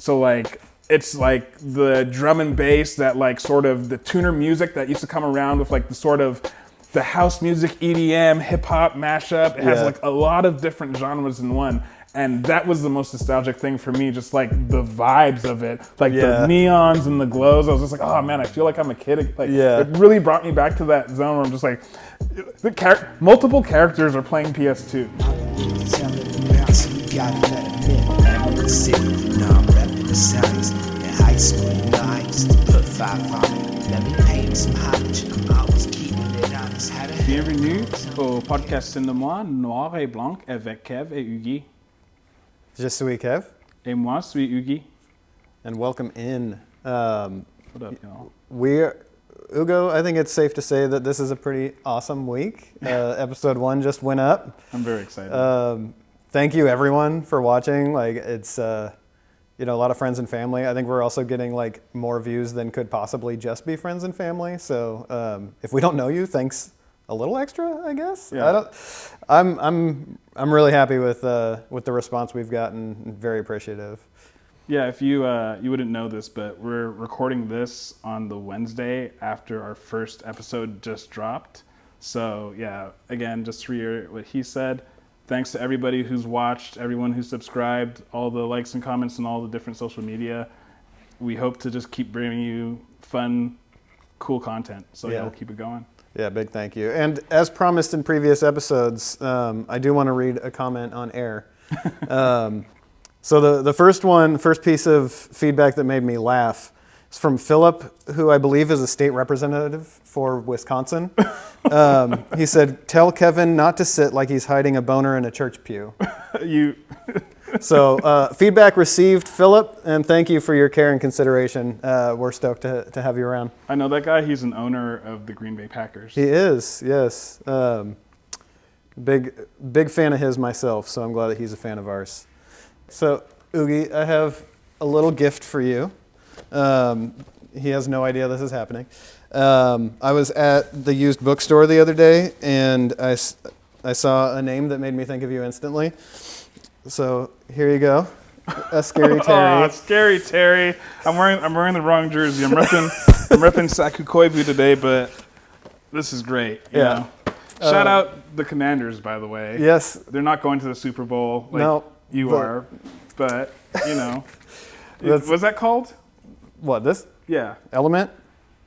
So like it's like the drum and bass that like sort of the tuner music that used to come around with like the sort of the house music, EDM, hip hop mashup. It has like a lot of different genres in one. And that was the most nostalgic thing for me, just like the vibes of it, like the neons and the glows. I was just like, oh man, I feel like I'm a kid. Like it really brought me back to that zone where I'm just like, multiple characters are playing PS2. Bienvenue au podcast cinéma noir et blanc avec Kev et Ugie. Je suis Kev. Et moi, suis Ugie. And welcome in. What up, y'all? Ugo, I think it's safe to say that this is a pretty awesome week. Episode 1 just went up. I'm very excited. Thank you everyone for watching. Like it's, a lot of friends and family. I think we're also getting like more views than could possibly just be friends and family. So if we don't know you, thanks a little extra, I guess. Yeah. I'm really happy with the response we've gotten. Very appreciative. Yeah, if you wouldn't know this, but we're recording this on the Wednesday after our first episode just dropped. So yeah, again, just to reiterate what he said, thanks to everybody who's watched, everyone who's subscribed, all the likes and comments on all the different social media. We hope to just keep bringing you fun, cool content. So yeah, we'll keep it going. Yeah, big thank you. And as promised in previous episodes, I do want to read a comment on air. So the first piece of feedback that made me laugh is from Philip, who I believe is a state representative for Wisconsin. He said, "Tell Kevin not to sit like he's hiding a boner in a church pew." So feedback received, Philip, and thank you for your care and consideration. We're stoked to have you around. I know that guy. He's an owner of the Green Bay Packers. He is, yes. Big fan of his myself, so I'm glad that he's a fan of ours. So, Ugie, I have a little gift for you. He has no idea this is happening. I was at the used bookstore the other day, and I saw a name that made me think of you instantly. So here you go, a Scary Terry. Oh, Scary Terry! I'm wearing the wrong jersey. I'm repping Saku Koivu today, but this is great. You know? Shout out the Commanders, by the way. Yes, they're not going to the Super Bowl like you are, but you know, what's that called? What this? Yeah, Element.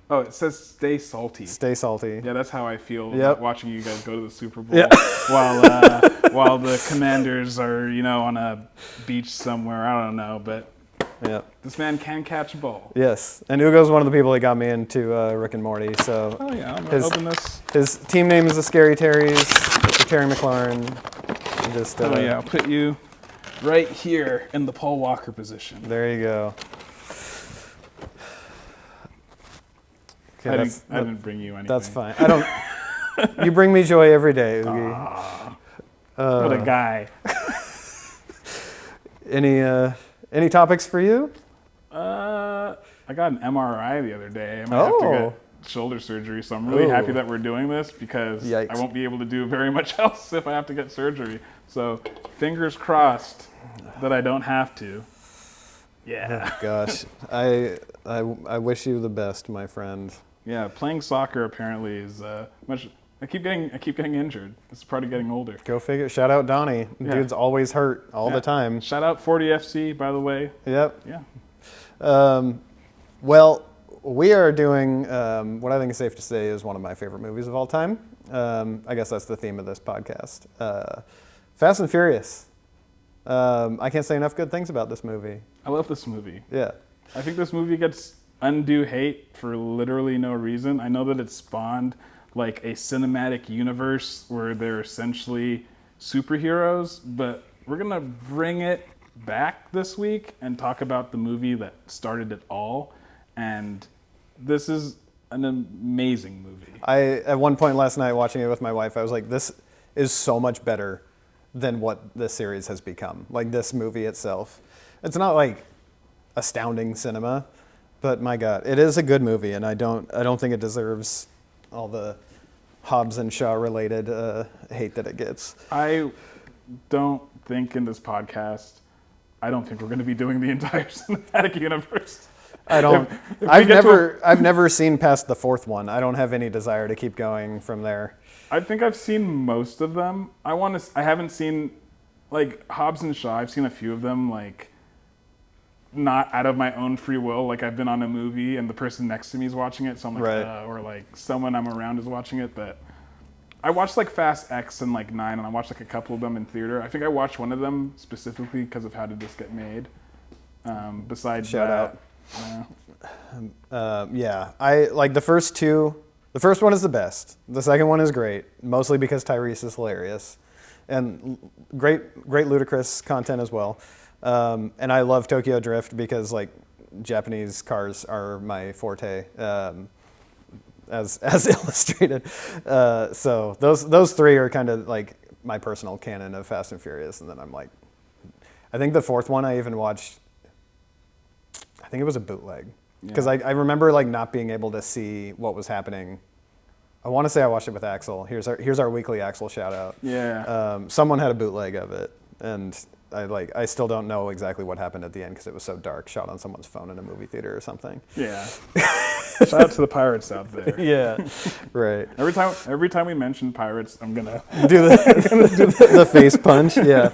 Oh, it says stay salty. Stay salty. Yeah, that's how I feel watching you guys go to the Super Bowl while the Commanders are, on a beach somewhere. I don't know, but this man can catch a ball. Yes, and Ugo's one of the people that got me into Rick and Morty. So I'm gonna open this. His team name is the Scary Terrys. The Terry McLaurin. I'll put you right here in the Paul Walker position. There you go. Okay, I didn't bring you anything. That's fine. I don't. You bring me joy every day, Ugie. What a guy. Any topics for you? I got an MRI the other day. I might have to get shoulder surgery, so I'm really happy that we're doing this because I won't be able to do very much else if I have to get surgery. So fingers crossed that I don't have to. Yeah. Oh, gosh, I wish you the best, my friend. Yeah, playing soccer apparently is much. I keep getting injured. It's part of getting older. Go figure. Shout out Donnie. Yeah. Dude's always hurt all the time. Shout out 40 FC, by the way. Yep. Yeah. Well, we are doing what I think is safe to say is one of my favorite movies of all time. I guess that's the theme of this podcast. Fast and Furious. I can't say enough good things about this movie. I love this movie. Yeah. I think this movie gets undue hate for literally no reason. I know that it spawned like a cinematic universe where they're essentially superheroes, but we're gonna bring it back this week and talk about the movie that started it all. And this is an amazing movie. At one point last night watching it with my wife, I was like, this is so much better than what this series has become. Like this movie itself. It's not like astounding cinema, but my God, it is a good movie, and I don't think it deserves all the Hobbs and Shaw related hate that it gets. I don't think in this podcast I don't think we're going to be doing the entire cinematic universe. I don't. If I've never seen past the fourth one. I don't have any desire to keep going from there. I think I've seen most of them. I haven't seen like Hobbs and Shaw. I've seen a few of them, like not out of my own free will. Like I've been on a movie and the person next to me is watching it, so I'm like, Right. Or like someone I'm around is watching it. But I watched like Fast X and like 9, and I watched like a couple of them in theater. I think I watched one of them specifically because of how did this get made. Besides Shout that, yeah, I like the first two. The first one is the best. The second one is great, mostly because Tyrese is hilarious, and great ludicrous content as well. And I love Tokyo Drift because like Japanese cars are my forte, as illustrated. So those three are kind of like my personal canon of Fast and Furious. And then I'm like, I think the fourth one I even watched. I think it was a bootleg because I remember like not being able to see what was happening. I want to say I watched it with Axel. Here's our weekly Axel shout out. yeah. Someone had a bootleg of it, and I still don't know exactly what happened at the end because it was so dark. Shot on someone's phone in a movie theater or something. Yeah. Shout out to the pirates out there. Yeah, right. Every time we mention pirates, I'm gonna Do the face punch. Yeah.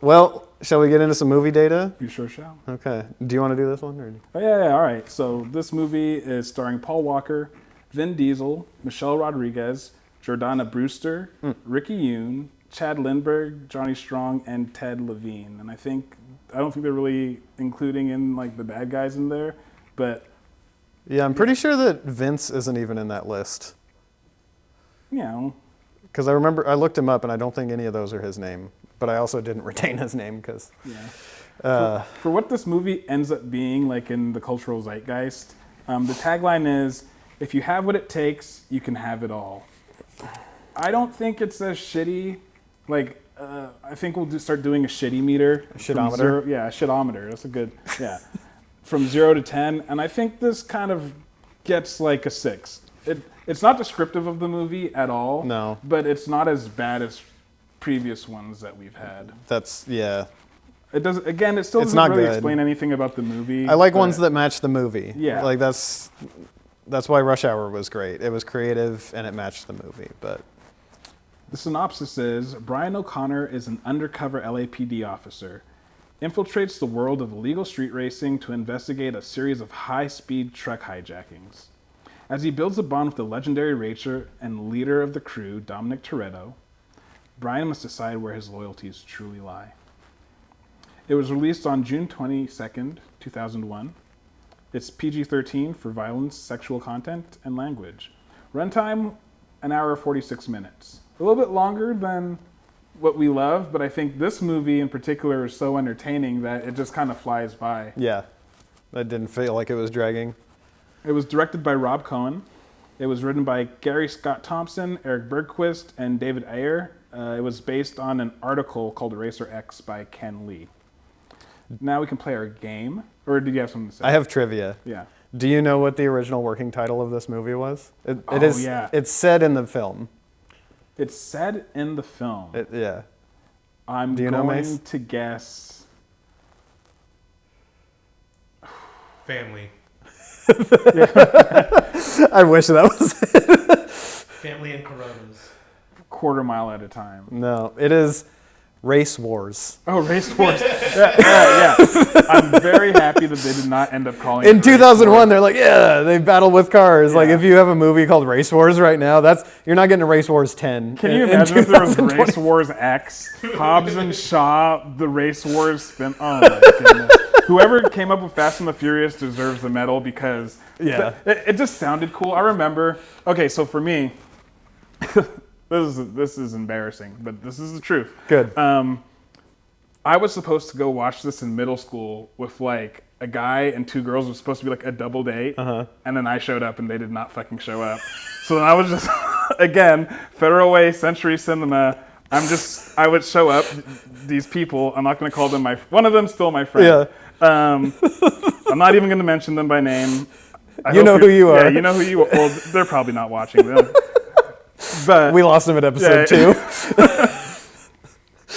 Well, shall we get into some movie data? You sure shall. Okay. Do you want to do this one? Or? Oh yeah, all right. So this movie is starring Paul Walker, Vin Diesel, Michelle Rodriguez, Jordana Brewster, Ricky Yoon, Chad Lindbergh, Johnny Strong, and Ted Levine. And I don't think they're really including in like the bad guys in there, but Yeah, I'm pretty sure that Vince isn't even in that list. you know, Because I remember I looked him up and I don't think any of those are his name. But I also didn't retain his name because. yeah. For what this movie ends up being like in the cultural zeitgeist, the tagline is, "If you have what it takes, you can have it all." I don't think it's as shitty. Like, I think we'll start doing a shitty meter. A shitometer? Yeah, a shitometer. That's a good, yeah. From 0 to 10. And I think this kind of gets like a 6. It's not descriptive of the movie at all. No. But it's not as bad as previous ones that we've had. That's, yeah. It does. Again, it still It's doesn't not really good. explain anything about the movie. I like ones that match the movie. Yeah. Like that's why Rush Hour was great. It was creative and it matched the movie. But The synopsis is, Brian O'Connor is an undercover LAPD officer, infiltrates the world of illegal street racing to investigate a series of high-speed truck hijackings. As he builds a bond with the legendary racer and leader of the crew, Dominic Toretto, Brian must decide where his loyalties truly lie. It was released on June 22nd, 2001. It's PG-13 for violence, sexual content, and language. Runtime, an hour 46 minutes. A little bit longer than what we love, but I think this movie in particular is so entertaining that it just kind of flies by. yeah, that didn't feel like it was dragging. It was directed by Rob Cohen. It was written by Gary Scott Thompson, Eric Bergquist, and David Ayer. It was based on an article called Eraser X by Ken Lee. Now we can play our game. Or did you have something to say? I have trivia. Yeah. Do you know what the original working title of this movie was? Yeah. It's said in the film. It's said in the film. Yeah. I'm Do you know, going Mace? to guess. Family. I wish that was it. Family and Coronas. Quarter mile at a time. No, it is Race Wars. Oh, Race Wars. Yeah. I'm very happy that they did not end up calling it In Race 2001, Wars. they're like, yeah, they battle with cars. Like, Yeah. if you have a movie called Race Wars right now, you're not getting a Race Wars 10. Can you in imagine if there was 2020? Race Wars X, Hobbs and Shaw, the Race Wars spin? Oh my goodness! Whoever came up with Fast and the Furious deserves the medal because Yeah. it just sounded cool. I remember. Okay, so for me, this is embarrassing, but this is the truth. Good. I was supposed to go watch this in middle school with like a guy and two girls. It was supposed to be like a double date. And then I showed up and they did not fucking show up. So then I was just, again, Federal Way, Century Cinema. I would show up, these people, I'm not going to call them one of them's still my friend. Yeah. I'm not even going to mention them by name. You know who you are. Yeah, you know who you are. Well, they're probably not watching them. But We lost him at episode 2.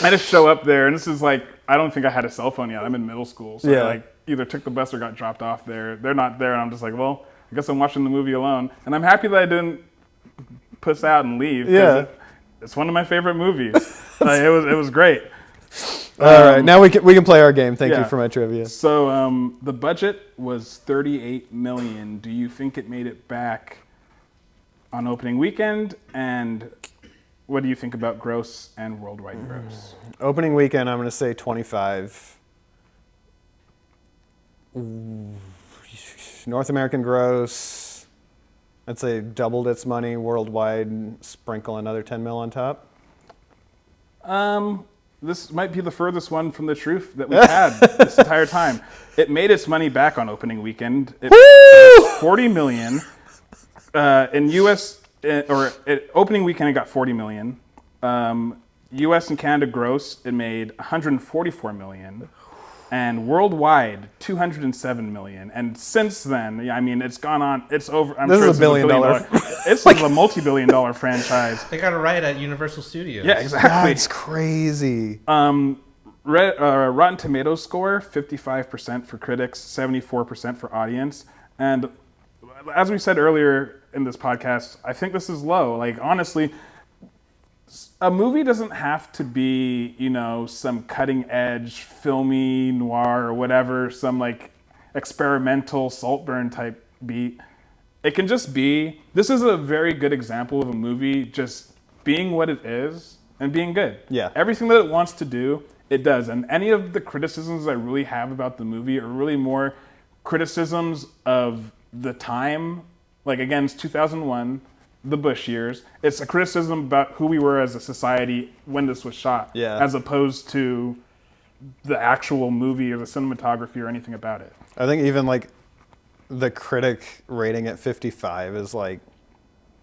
I just show up there, and this is like, I don't think I had a cell phone yet. I'm in middle school, so I like either took the bus or got dropped off there. They're not there, and I'm just like, well, I guess I'm watching the movie alone. And I'm happy that I didn't puss out and leave. Yeah. It's one of my favorite movies. It was great. All right, now we can play our game. Thank you for my trivia. So the budget was $38 million. Do you think it made it back on opening weekend? And what do you think about gross and worldwide gross? Opening weekend, I'm going to say 25. North American gross, I'd say doubled its money. Worldwide, sprinkle another 10 mil on top. This might be the furthest one from the truth that we've had this entire time. It made its money back on opening weekend. It $40 million. In U.S. Opening weekend, it got $40 million. U.S. and Canada gross, it made $144 million. And worldwide, $207 million. And since then, I mean, it's gone on. It's over. I'm this sure is a $1 billion. It's like a multi-billion-dollar franchise. They got it right at Universal Studios. Yeah, exactly. That's crazy. Rotten Tomatoes score, 55% for critics, 74% for audience. And as we said earlier in this podcast, I think this is low. Like, honestly, a movie doesn't have to be, some cutting edge, filmy, noir, or whatever, some like experimental Saltburn type beat. It can just be, this is a very good example of a movie just being what it is and being good. Yeah. Everything that it wants to do, it does. And any of the criticisms I really have about the movie are really more criticisms of the time. Like, again, it's 2001. The Bush years. It's a criticism about who we were as a society when this was shot, as opposed to the actual movie or the cinematography or anything about it. I think even like the critic rating at 55 is like,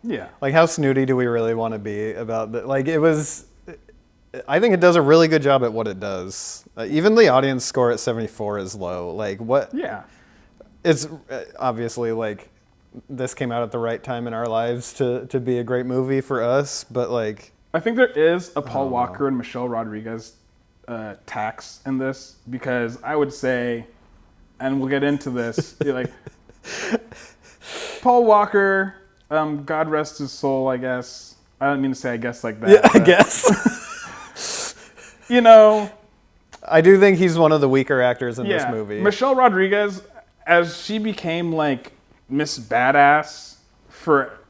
like how snooty do we really want to be about that? Like I think it does a really good job at what it does. Even the audience score at 74 is low. Like what? Yeah. It's obviously like, this came out at the right time in our lives to be a great movie for us, but like... I think there is a Paul Walker and Michelle Rodriguez tax in this, because I would say, and we'll get into this, like, Paul Walker, God rest his soul, I guess. I don't mean to say I guess like that. Yeah, I guess. I do think he's one of the weaker actors in this movie. Michelle Rodriguez, as she became like Miss Badass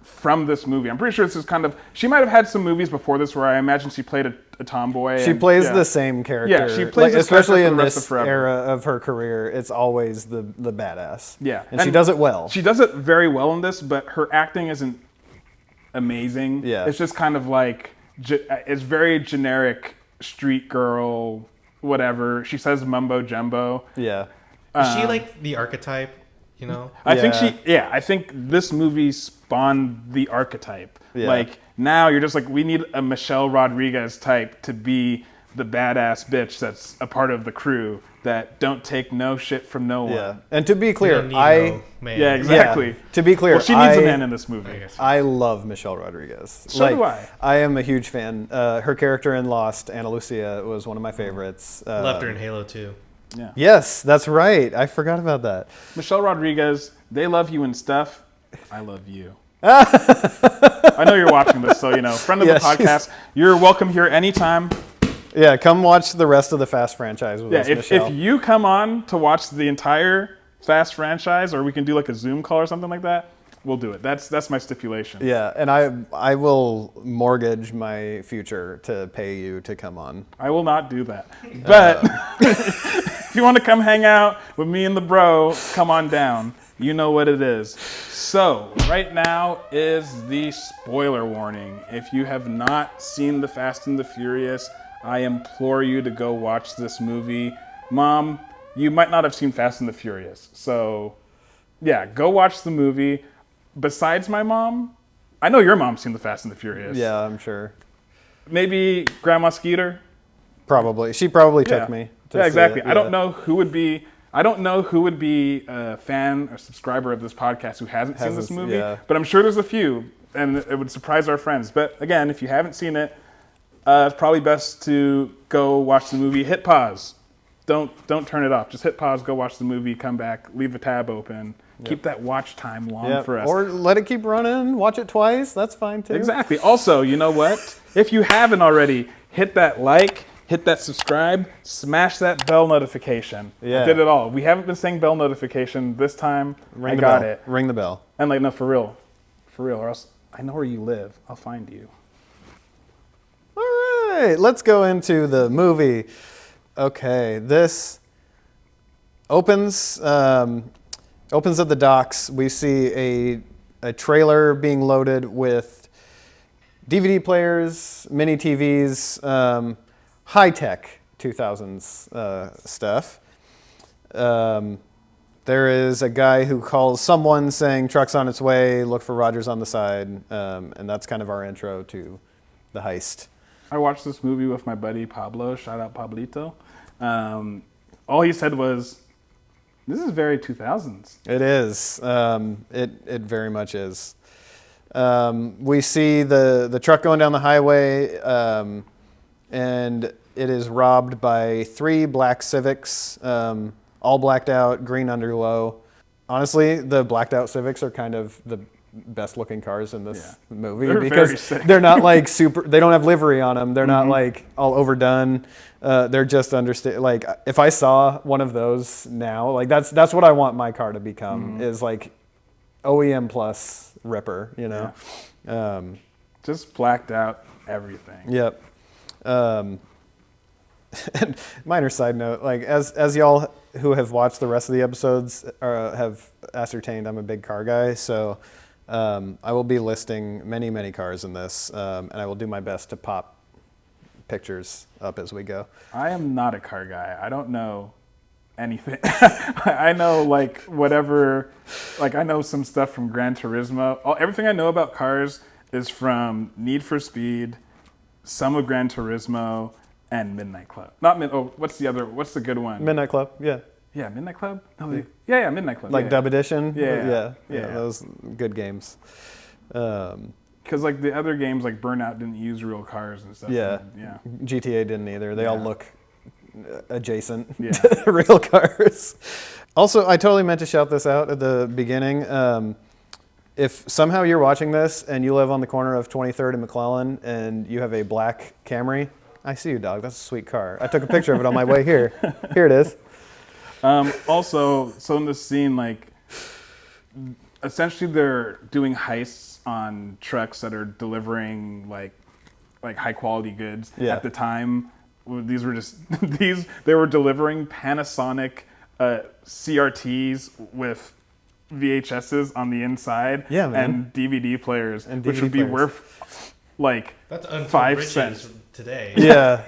from this movie. I'm pretty sure this is kind of... She might have had some movies before this where I imagine she played a tomboy. She plays the same character. Yeah, she plays especially in this era of her career, it's always the badass. Yeah. And she does it well. She does it very well in this, but her acting isn't amazing. Yeah. It's just kind of like... It's very generic street girl, whatever. She says mumbo jumbo. Yeah. Is she like the archetype? I think this movie spawned the archetype. Yeah. Like, now you're just like, we need a Michelle Rodriguez type to be the badass bitch that's a part of the crew that don't take no shit from no one. Yeah. And to be clear, man. Yeah, exactly. Yeah, to be clear, well, she needs a man in this movie. I love Michelle Rodriguez. So do I. I am a huge fan. Her character in Lost, Ana Lucia, was one of my favorites. Loved her in Halo 2. Yeah. Yes, that's right. I forgot about that. Michelle Rodriguez, they love you and stuff. I love you. I know you're watching this, so, friend of the podcast, you're welcome here anytime. Yeah, come watch the rest of the Fast franchise with us, Michelle. If you come on to watch the entire Fast franchise, or we can do like a Zoom call or something like that, we'll do it. That's my stipulation. Yeah, and I will mortgage my future to pay you to come on. I will not do that. But if you want to come hang out with me and the bro, come on down. You know what it is. So, right now is the spoiler warning. If you have not seen The Fast and the Furious, I implore you to go watch this movie. Mom, you might not have seen Fast and the Furious. So, yeah, go watch the movie. Besides my mom, I know your mom's seen The Fast and the Furious. Yeah, I'm sure. Maybe Grandma Skeeter? Probably. She probably took me. Yeah, exactly. I don't know who would be a fan or subscriber of this podcast who hasn't seen this movie, but I'm sure there's a few, and it would surprise our friends. But again, if you haven't seen it, It's probably best to go watch the movie. Hit pause. Don't turn it off. Just hit pause, go watch the movie, come back, leave a tab open. Keep that watch time long for us. Or let it keep running, watch it twice, that's fine too. Exactly. Also, you know what? If you haven't already, hit that like, hit that subscribe, smash that bell notification. Yeah. I did it all. We haven't been saying bell notification this time. Ring I the got bell. it. Ring the bell. And like, no, for real, or else I know where you live. I'll find you. All right, let's go into the movie. Okay, this opens at the docks. We see a trailer being loaded with DVD players, mini TVs, high-tech 2000s stuff. There is a guy who calls someone saying, truck's on its way, look for Rogers on the side, and that's kind of our intro to the heist. I watched this movie with my buddy Pablo. Shout out Pablito. All he said was, "This is very 2000s." It is. It very much is. We see the truck going down the highway, and it is robbed by 3 black Civics, all blacked out, green underglow. Honestly, the blacked out Civics are kind of the best looking cars in this movie They're because very sick. they're not like super. They don't have livery on them. They're not like all overdone. They're just like if I saw one of those now, like that's what I want my car to become is like OEM plus Ripper, you know. Yeah. Just blacked out everything. Yep. And minor side note, like as y'all who have watched the rest of the episodes have ascertained, I'm a big car guy, so I will be listing many cars in this, and I will do my best to pop pictures up as we go. I am not a car guy. I don't know anything. I know like whatever, like I know some stuff from Gran Turismo. Everything I know about cars is from Need for Speed, some of Gran Turismo, and Midnight Club. What's the good one? Midnight Club, yeah. Yeah, Midnight Club? No, yeah, Midnight Club. Like Dub Edition? Yeah. Those good games. Because like the other games like Burnout didn't use real cars and stuff. Yeah. Yeah. GTA didn't either. They all look adjacent Yeah. to real cars. Also, I totally meant to shout this out at the beginning. If somehow you're watching this and you live on the corner of 23rd and McClellan and you have a black Camry, I see you, dog. That's a sweet car. I took a picture of it on my way here. Here it is. Also, so in this scene, like, essentially they're doing heists on trucks that are delivering like high quality goods. Yeah. At the time, these were just they were delivering Panasonic CRTs with VHSs on the inside, Yeah, man. and DVD players, And which DVD would be players. worth like That's untold 5 riches cents. today. Yeah.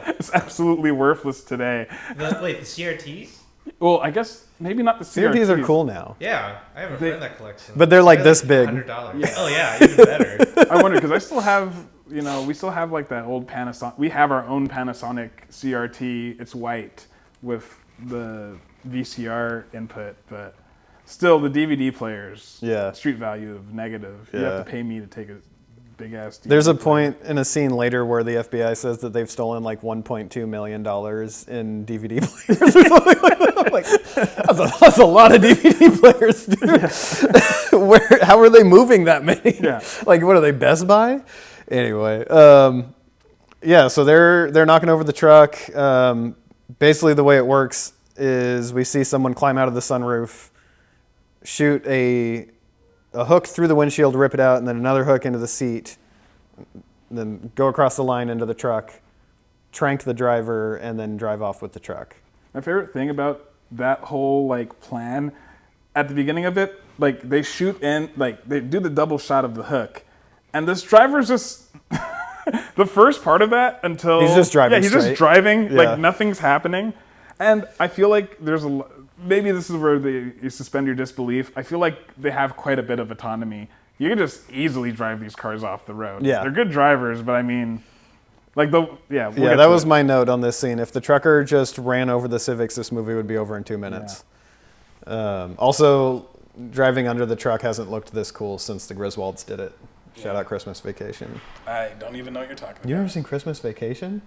It's absolutely worthless today. Wait, the CRTs? Well, I guess maybe not the CRTs. CRTs are cool now. Yeah, I have a friend that collects them. But they're like They're this big. $100. Yeah. Oh yeah, even better. I wonder because I still have, we still have like that old Panasonic. We have our own Panasonic CRT. It's white with the VCR input, but still the DVD players. Yeah. Street value of negative. You Yeah. have to pay me to take a big ass. DVD There's a player. point in a scene later where the FBI says that they've stolen like $1.2 million in DVD players or something like that. I'm like, that's a lot of DVD players, dude. How are they moving that many? Yeah. Like, what are they, Best Buy? Anyway, yeah, so they're knocking over the truck. Basically, the way it works is we see someone climb out of the sunroof, shoot a hook through the windshield, rip it out, and then another hook into the seat, then go across the line into the truck, trank the driver, and then drive off with the truck. My favorite thing about that whole like plan, at the beginning of it, like they shoot in, like they do the double shot of the hook, and this driver's just the first part of that until He's just driving Yeah, he's straight. just driving, Yeah. like nothing's happening, and I feel like there's maybe this is where you suspend your disbelief. I feel like they have quite a bit of autonomy. You can just easily drive these cars off the road. Yeah. They're good drivers, but I mean, like we'll Yeah, get that to was it. my note on this scene. If the trucker just ran over the Civics, this movie would be over in 2 minutes. Also, driving under the truck hasn't looked this cool since the Griswolds did it Shout out Christmas Vacation. I don't even know what you're talking about. You ever seen Christmas Vacation?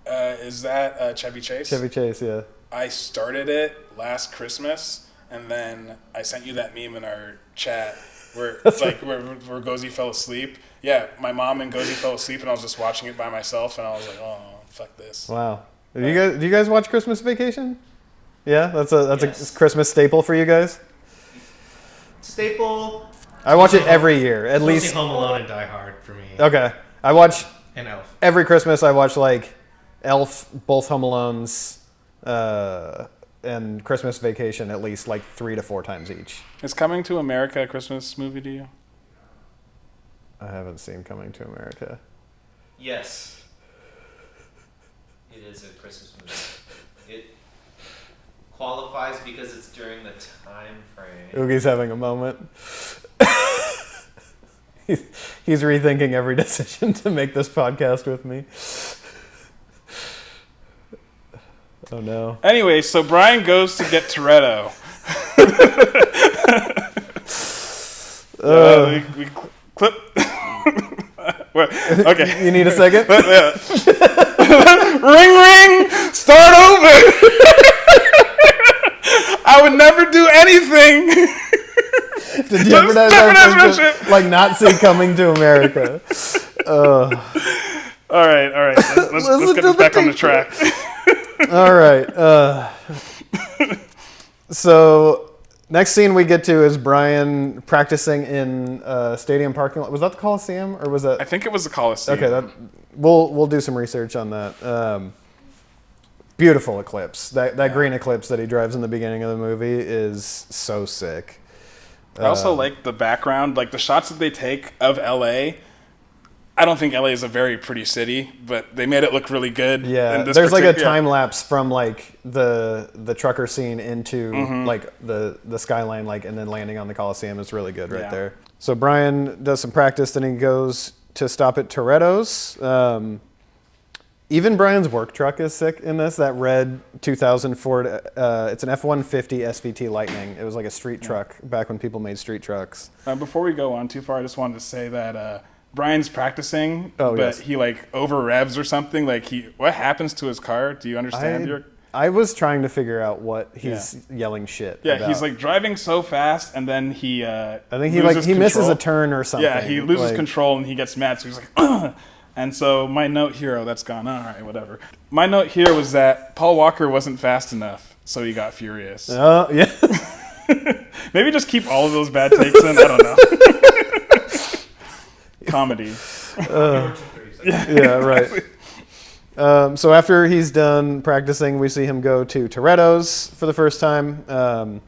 Is that Chevy Chase? Chevy Chase, yeah. I started it last Christmas, and then I sent you that meme in our chat where it's like where Gozy fell asleep. Yeah, my mom and Gozy fell asleep, and I was just watching it by myself, and I was like, oh, fuck this. Wow. Do you guys watch Christmas Vacation? Yeah, that's a Christmas staple for you guys. Staple. I watch it every year, at least. Home Alone and Die Hard for me. Okay, I watch And Elf. every Christmas. I watch like Elf, both Home Alones, and Christmas Vacation at least like 3 to 4 times each. Is Coming to America a Christmas movie to you? I haven't seen Coming to America. Yes. It is a Christmas movie. It qualifies because it's during the time frame. Oogie's having a moment. He's rethinking every decision to make this podcast with me. Oh no. Anyway, so Brian goes to get Toretto. We clip. Okay. You need a second? Yeah. Ring, ring. Start over. I would never do anything to jeopardize our friendship, like not see Coming to America. All right. Let's get this back on the track. All right. So next scene we get to is Brian practicing in stadium parking lot. Was that the Coliseum or was that? I think it was the Coliseum. Okay, we'll do some research on that. Beautiful eclipse. That green eclipse that he drives in the beginning of the movie is so sick. I also like the background, like the shots that they take of LA. I don't think LA is a very pretty city, but they made it look really good. Yeah, there's like a time lapse from like the trucker scene into like the skyline, like and then landing on the Coliseum is really good right there. So Brian does some practice, then he goes to stop at Toretto's. Even Brian's work truck is sick in this. That red 2000 Ford, it's an F-150 SVT Lightning. It was like a street truck back when people made street trucks. Before we go on too far, I just wanted to say that Brian's practicing, but yes. he like over revs or something. Like what happens to his car? Do you understand? I was trying to figure out what he's yelling shit about. He's like driving so fast, and then he I think he misses a turn or something. Yeah, he loses control and he gets mad. So he's like, ugh. And so my note here, that's gone. All right, whatever. My note here was that Paul Walker wasn't fast enough, so he got furious. Oh, yeah. Maybe just keep all of those bad takes in. I don't know. Comedy. Yeah, right. So after he's done practicing, we see him go to Toretto's for the first time.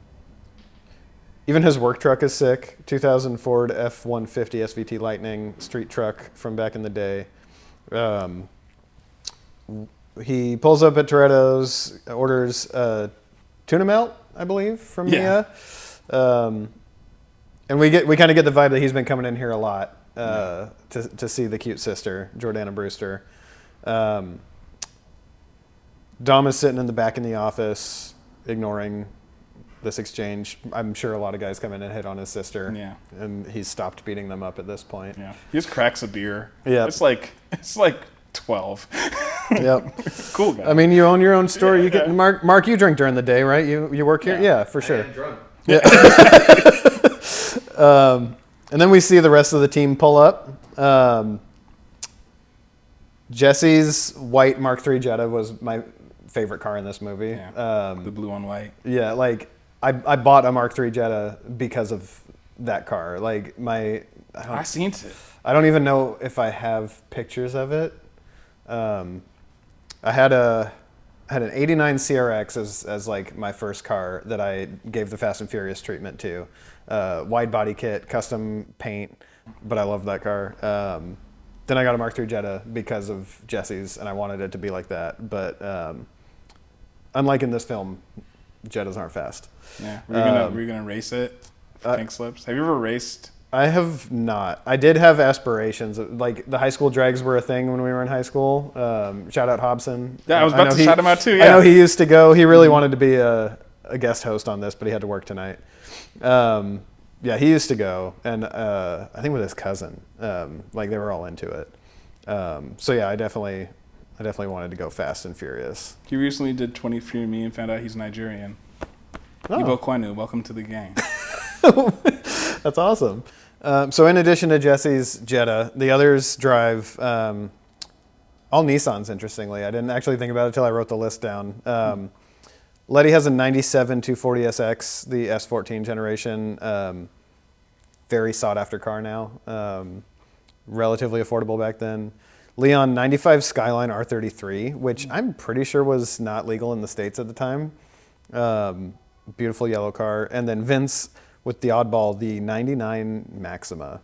Even his work truck is sick. 2000 Ford F-150 SVT Lightning street truck from back in the day. He pulls up at Toretto's, orders tuna melt, I believe, from Mia. And we kind of get the vibe that he's been coming in here a lot to see the cute sister, Jordana Brewster. Dom is sitting in the back in the office, ignoring this exchange. I'm sure a lot of guys come in and hit on his sister. Yeah. And he's stopped beating them up at this point. Yeah. He just cracks a beer. Yeah. It's like 12. Yep. Cool guy. I mean, you own your own store. Mark, you drink during the day, right? You work here? Yeah, for sure. I am drunk. Yeah. And then we see the rest of the team pull up. Jesse's white Mark III Jetta was my favorite car in this movie. Yeah. The blue on white. Yeah, like I bought a Mark III Jetta because of that car. Like I seen it. I don't even know if I have pictures of it. I had an '89 CRX as like my first car that I gave the Fast and Furious treatment to. Wide body kit, custom paint, but I loved that car. Then I got a Mark III Jetta because of Jesse's, and I wanted it to be like that. But unlike in this film, Jettas aren't fast. Yeah. Were you gonna race it for pink slips? Have you ever raced? I have not. I did have aspirations. Like the high school drags were a thing when we were in high school. Shout out Hobson. Yeah, I was about to shout him out too. Yeah. I know he used to go. He really wanted to be a guest host on this, but he had to work tonight. Yeah, he used to go, and I think with his cousin, like they were all into it. So yeah, I definitely wanted to go Fast and Furious. He recently did 23andMe and found out he's Nigerian. Oh. Ibo Kwenu, welcome to the gang. That's awesome. So in addition to Jesse's Jetta, the others drive all Nissans, interestingly. I didn't actually think about it until I wrote the list down. Letty has a 97 240SX, the S14 generation. Very sought-after car now. Relatively affordable back then. Leon, 95 Skyline R33, which I'm pretty sure was not legal in the States at the time. Beautiful yellow car. And then Vince with the oddball, the 99 Maxima.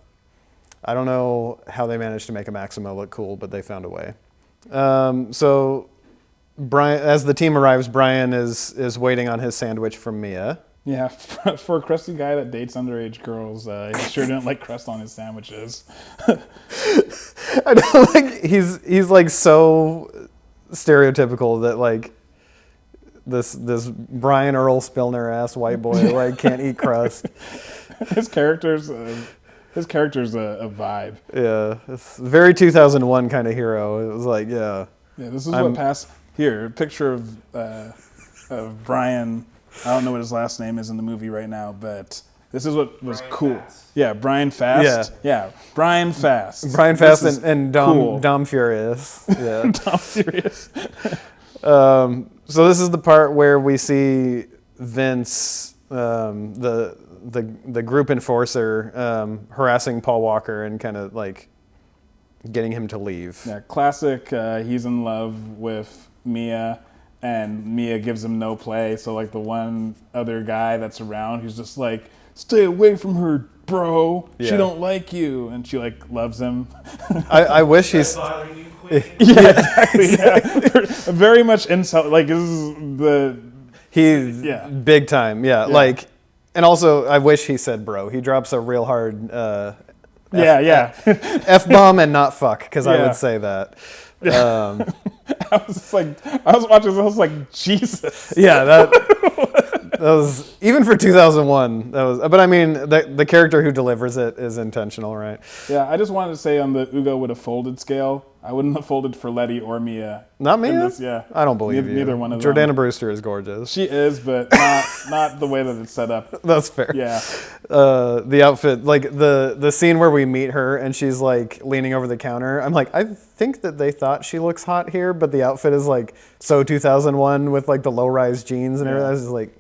I don't know how they managed to make a Maxima look cool, but they found a way. So Brian, as the team arrives, Brian is waiting on his sandwich from Mia. Yeah, for a crusty guy that dates underage girls, he sure didn't like crust on his sandwiches. I don't like he's like so stereotypical that like this Brian Earl Spillner ass white boy like can't eat crust. His character's a vibe. Yeah, it's very 2001 kind of hero. It was like yeah. Yeah, this is what passed here. A picture of Brian. I don't know what his last name is in the movie right now, but this is what was Brian cool. Fast. Yeah, Brian Fast. Yeah, Brian Fast. Brian Fast This is and cool. Dom Furious. Yeah. Dom Furious. So this is the part where we see Vince, the group enforcer, harassing Paul Walker and kind of like getting him to leave. Yeah, classic. He's in love with Mia, and Mia gives him no play. So like the one other guy that's around, who's just like, "Stay away from her, bro. She Yeah. don't like you," and she like loves him. I wish he's. Bothering you, Queen? Yeah, exactly. Yeah. Very much insult. Like this is the He's Yeah. big time. Yeah, like, and also I wish he said bro. He drops a real hard yeah. F-bomb and not fuck, because I Yeah. would say that. I was just like, I was watching this. I was like, Jesus. Yeah, that was even for 2001. That was, but I mean, the character who delivers it is intentional, right? Yeah, I just wanted to say on the Ugo with a folded scale, I wouldn't have folded for Letty or Mia. Not me. in this, yeah. I don't believe you. Neither one of them. Jordana Brewster is gorgeous. She is, but not the way that it's set up. That's fair. Yeah. The outfit, like the scene where we meet her and she's like leaning over the counter. I'm like, I think that they thought she looks hot here, but the outfit is like so 2001 with like the low-rise jeans and everything. I was just like,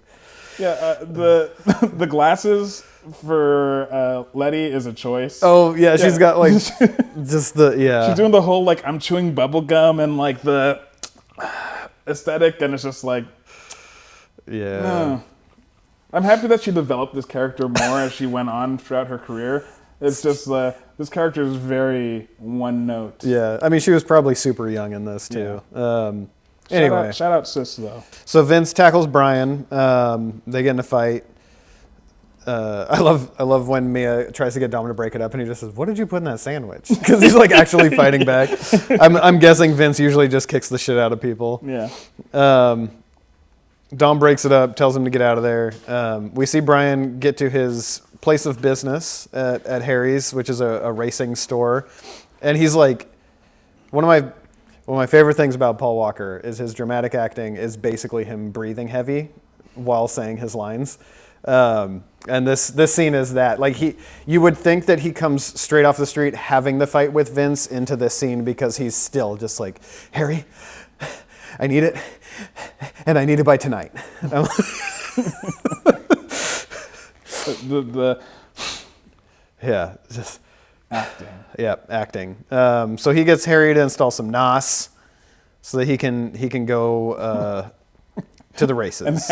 Yeah, the glasses for Letty is a choice. oh yeah, she's Yeah. got like just the She's doing the whole like I'm chewing bubble gum and like the aesthetic, and it's just like, yeah. I'm happy that she developed this character more as she went on throughout her career. It's just this character is very one note. Yeah, I mean, she was probably super young in this too. Anyway, shout out Sis though. so Vince tackles Brian. They get in a fight. I love when Mia tries to get Dom to break it up, and he just says, "What did you put in that sandwich?" Because he's like actually fighting back. I'm guessing Vince usually just kicks the shit out of people. Yeah. Dom breaks it up, tells him to get out of there. We see Brian get to his place of business at Harry's, which is a racing store, and he's like, one of my favorite things about Paul Walker is his dramatic acting is basically him breathing heavy while saying his lines. And this scene is that. Like you would think that he comes straight off the street having the fight with Vince into this scene because he's still just like, Harry, I need it, and I need it by tonight. The Yeah, just acting. yeah, acting. So he gets Harry to install some NOS so that he can go to the races.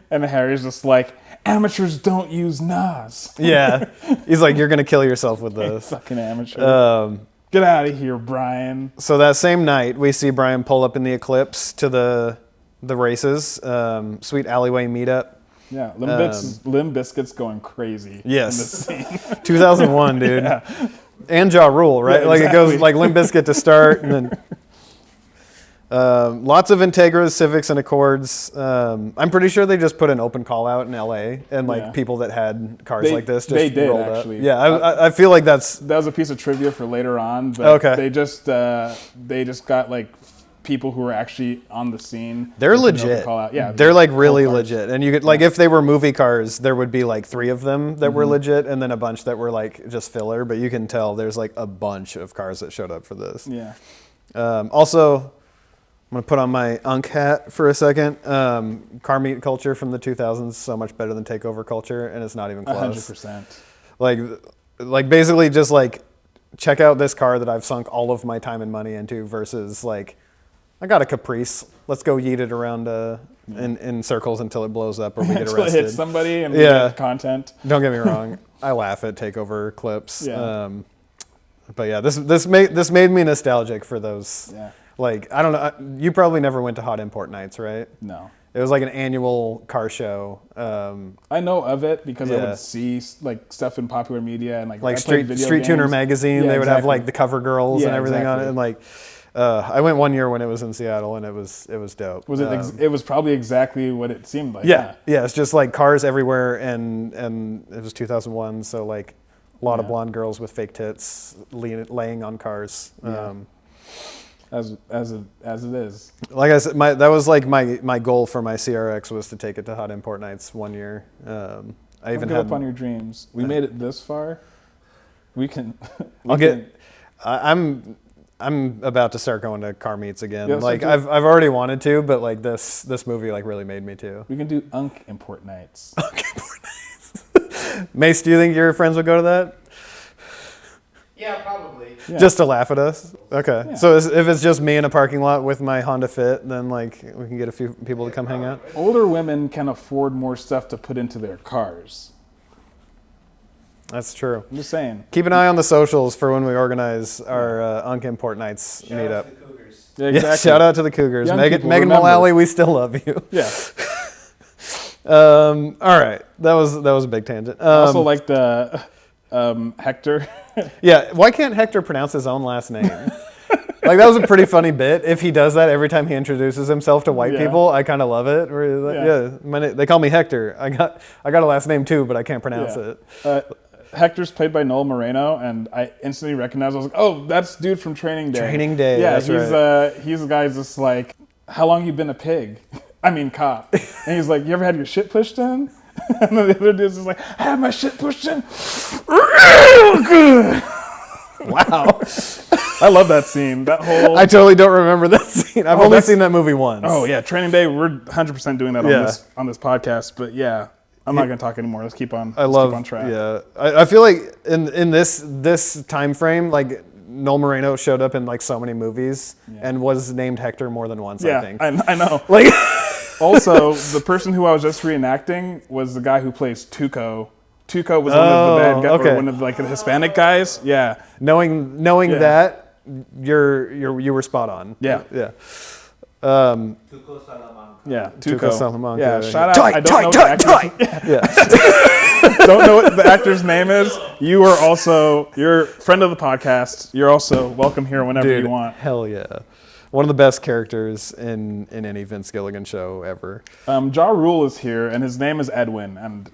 And Harry's just like, amateurs don't use NAS. Yeah, he's like, you're gonna kill yourself with this. Fucking amateur. Get out of here, Brian. So that same night, we see Brian pull up in the Eclipse to the races. Sweet alleyway meetup. Yeah, Limb Biscuit's going crazy. Yes. In this scene. 2001, dude. Yeah. And Ja Rule, right? Yeah, Like it exactly. goes like Limp Bizkit to start, and then Lots of Integras, Civics, and Accords. I'm pretty sure they just put an open call out in LA, and like people that had cars like this just they did rolled actually. up. Yeah, I feel like that was a piece of trivia for later on. But okay. They just got like people who were actually on the scene. They're legit. Yeah, they're like really legit. And you could like if they were movie cars, there would be like 3 of them that were legit, and then a bunch that were like just filler. But you can tell there's like a bunch of cars that showed up for this. Yeah. Also, I'm gonna put on my Unk hat for a second. Car meet culture from the 2000s is so much better than takeover culture, and it's not even close. 100%. Like basically just like check out this car that I've sunk all of my time and money into versus like I got a Caprice. Let's go yeet it around in circles until it blows up or we get Until arrested. it hits somebody and we get content. Don't get me wrong. I laugh at takeover clips. Yeah. But yeah, this made me nostalgic for those. Yeah. Like I don't know. You probably never went to Hot Import Nights, right? No. It was like an annual car show. I know of it because I would see like stuff in popular media and like Street Tuner magazine. They would have like the cover girls and everything on it, and like I went one year when it was in Seattle, and it was dope. Was it? It was probably exactly what it seemed like. Yeah. It's just like cars everywhere, and it was 2001, so like a lot of blonde girls with fake tits laying on cars. Yeah. As it is. Like I said, that was like my goal for my CRX was to take it to Hot Import Nights one year. I even give up on your dreams. We made it this far. We can. I'm about to start going to car meets again. Yeah, like I've already wanted to, but like this movie like really made me to. We can do Unk Import Nights. Unk Import Nights. Mace, do you think your friends would go to that? Yeah, probably. Yeah. Just to laugh at us? Okay. Yeah. So if it's just me in a parking lot with my Honda Fit, then like we can get a few people to come hang out? Older women can afford more stuff to put into their cars. That's true. I'm just saying. Keep an eye on the socials for when we organize our Unk Import Nights meetup. Yeah, exactly. Yeah, shout out to the Cougars. Young Megan people, Megan remember. Mullally, we still love you. Yeah. All right. That was a big tangent. I also like the Hector. Yeah, why can't Hector pronounce his own last name? Like that was a pretty funny bit. If he does that every time he introduces himself to white people, I kind of love it. Where he's like, they call me Hector. I got a last name too, but I can't pronounce it. Hector's played by Noel Moreno, and I instantly recognized. I was like, "Oh, that's dude from Training Day." Training Day. Yeah, that's right. He's the guy who's just like, "How long you been a pig?" I mean, cop. And he's like, "You ever had your shit pushed in?" And then the other dude's just like, "I had my shit pushed in." Real good. Wow. I love that scene. That whole. I totally don't remember that scene. I've only seen that movie once. Oh yeah, Training Day. We're 100% doing that on this podcast. But yeah, I'm not going to talk anymore. Let's keep on. Keep on track. Yeah, I feel like in this time frame, like Noel Moreno showed up in like so many movies and was named Hector more than once. Yeah, I think. I know. Like. Also, the person who I was just reenacting was the guy who plays Tuco. Tuco was one of the bad guys, or one of like the Hispanic guys. Yeah. Knowing that, you were spot on. Yeah. Yeah. Tuco Salamanca. Yeah. Tuco Salamanca. Yeah. Shout out. I don't know what the actor's don't know what the actor's name is. You're a friend of the podcast. You're also welcome here whenever you want. Hell yeah. One of the best characters in any Vince Gilligan show ever. Ja Rule is here, and his name is Edwin, and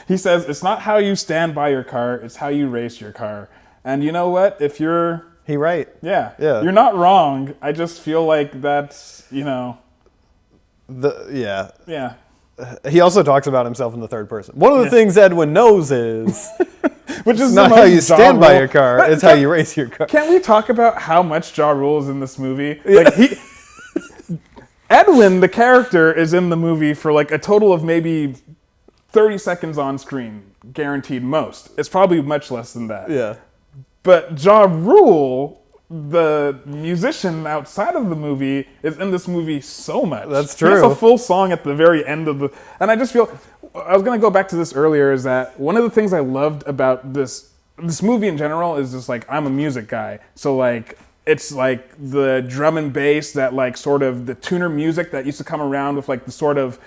he says, "It's not how you stand by your car, it's how you race your car." And you know what? If you're... He right. Yeah. Yeah. You're not wrong. I just feel like that's, Yeah. Yeah. He also talks about himself in the third person. One of the things Edwin knows is... Which is not how you stand by your car, it's how you race your car. Can we talk about how much Ja Rule is in this movie? Like Edwin, the character, is in the movie for like a total of maybe 30 seconds on screen, guaranteed most. It's probably much less than that. Yeah. But Ja Rule, the musician outside of the movie, is in this movie so much. That's true. He has a full song at the very end of the... And I just feel... I was going to go back to this earlier, is that one of the things I loved about this movie in general is just like, I'm a music guy. So like, it's like the drum and bass that like sort of the tuner music that used to come around with like the sort of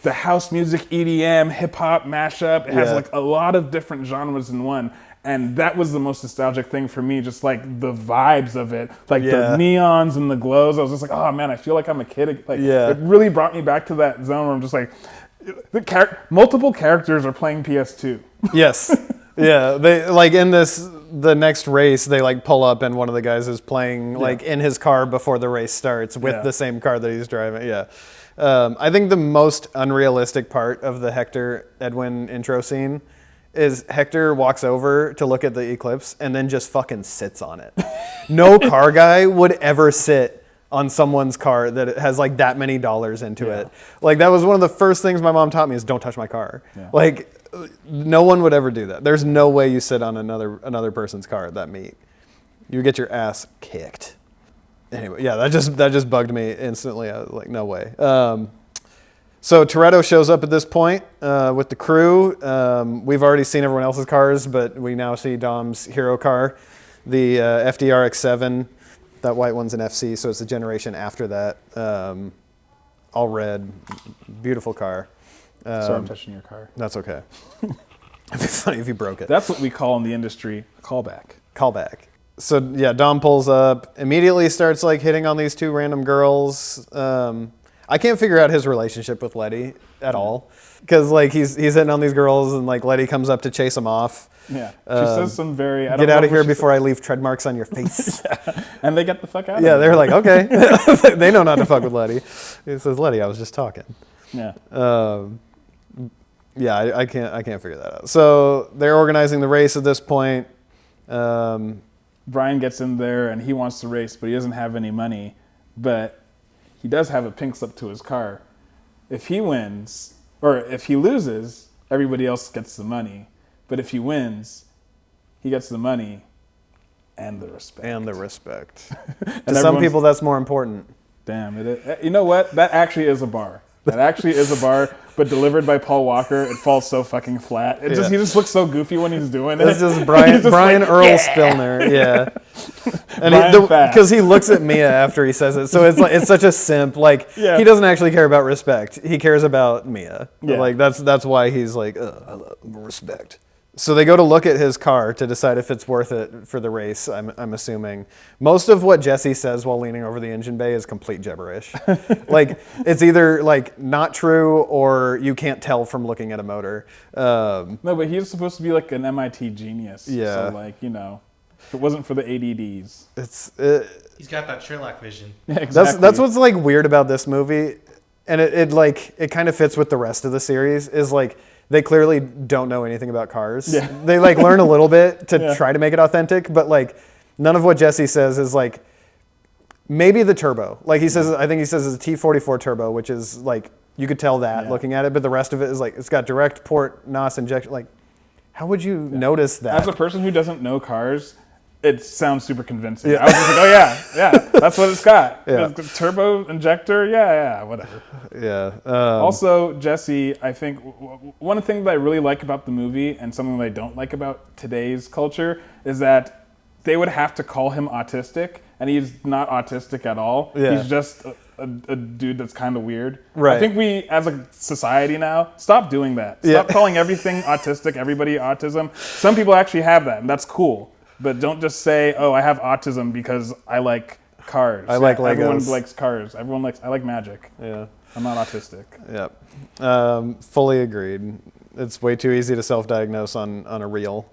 the house music, EDM, hip hop mashup. It has like a lot of different genres in one. And that was the most nostalgic thing for me, just like the vibes of it, like the neons and the glows. I was just like, oh man, I feel like I'm a kid. Like, it really brought me back to that zone where I'm just like, multiple characters are playing PS2. Yes. Yeah, they like in the next race, they like pull up and one of the guys is playing like in his car before the race starts with the same car that he's driving. Yeah. I think the most unrealistic part of the Hector Edwin intro scene is Hector walks over to look at the Eclipse and then just fucking sits on it. No car guy would ever sit on someone's car that has like that many dollars into it. Like that was one of the first things my mom taught me is don't touch my car. Like no one would ever do that. There's no way you sit on another person's car at that meet. You get your ass kicked. Anyway, yeah, that just bugged me instantly. I was like, no way. So Toretto shows up at this point with the crew. We've already seen everyone else's cars, but we now see Dom's hero car, the FDRX7. That white one's an FC, so it's a generation after that. All red, beautiful car. Sorry, I'm touching your car. That's okay. It'd be funny if you broke it. That's what we call in the industry a callback. Callback. So yeah, Dom pulls up, immediately starts like hitting on these two random girls. I can't figure out his relationship with Letty at all, because like he's hitting on these girls and like Letty comes up to chase him off. Yeah, she says some very get out of here before I leave tread marks on your face. And they get the fuck out of Yeah, there. they're like, okay. They know not to fuck with Letty. He says, Letty, I was just talking. Yeah. Yeah, I can't figure that out. So they're organizing the race at this point. Brian gets in there and he wants to race, but he doesn't have any money. But he does have a pink slip to his car. If he wins, or if he loses, everybody else gets the money. But if he wins, he gets the money and the respect. And the respect. To some people, that's more important. Damn, you know what? That actually is a bar. That actually is a bar, but delivered by Paul Walker, it falls so fucking flat. He just looks so goofy when he's doing it. It's just Brian like, Earl Spillner, yeah. And because he looks at Mia after he says it, so it's like it's such a simp. Like he doesn't actually care about respect; he cares about Mia. Yeah. Like that's why he's like, I love respect. So they go to look at his car to decide if it's worth it for the race, I'm assuming. Most of what Jesse says while leaning over the engine bay is complete gibberish. Like, it's either, like, not true or you can't tell from looking at a motor. No, but he's supposed to be, like, an MIT genius. Yeah. So, like, you know, if it wasn't for the ADDs. He's got that Sherlock vision. Yeah, exactly. That's what's, like, weird about this movie. And it kind of fits with the rest of the series, is, like, they clearly don't know anything about cars. Yeah. They like learn a little bit to try to make it authentic, but like none of what Jesse says is like maybe the turbo. Like I think he says it's a T44 turbo, which is like you could tell that looking at it, but the rest of it is like it's got direct port NOS injection. Like how would you notice that? As a person who doesn't know cars, it sounds super convincing. I was just like, oh yeah, that's what it's got. Yeah. It's turbo injector, whatever. Yeah. Also, Jesse, I think one thing that I really like about the movie and something that I don't like about today's culture is that they would have to call him autistic, and he's not autistic at all. Yeah. He's just a dude that's kind of weird. Right. I think we, as a society now, stop doing that. Stop calling everything autistic, everybody autism. Some people actually have that, and that's cool. But don't just say, oh, I have autism because I like cars. I like Legos. Everyone likes cars. I like magic. Yeah. I'm not autistic. Yep. Fully agreed. It's way too easy to self-diagnose on a reel.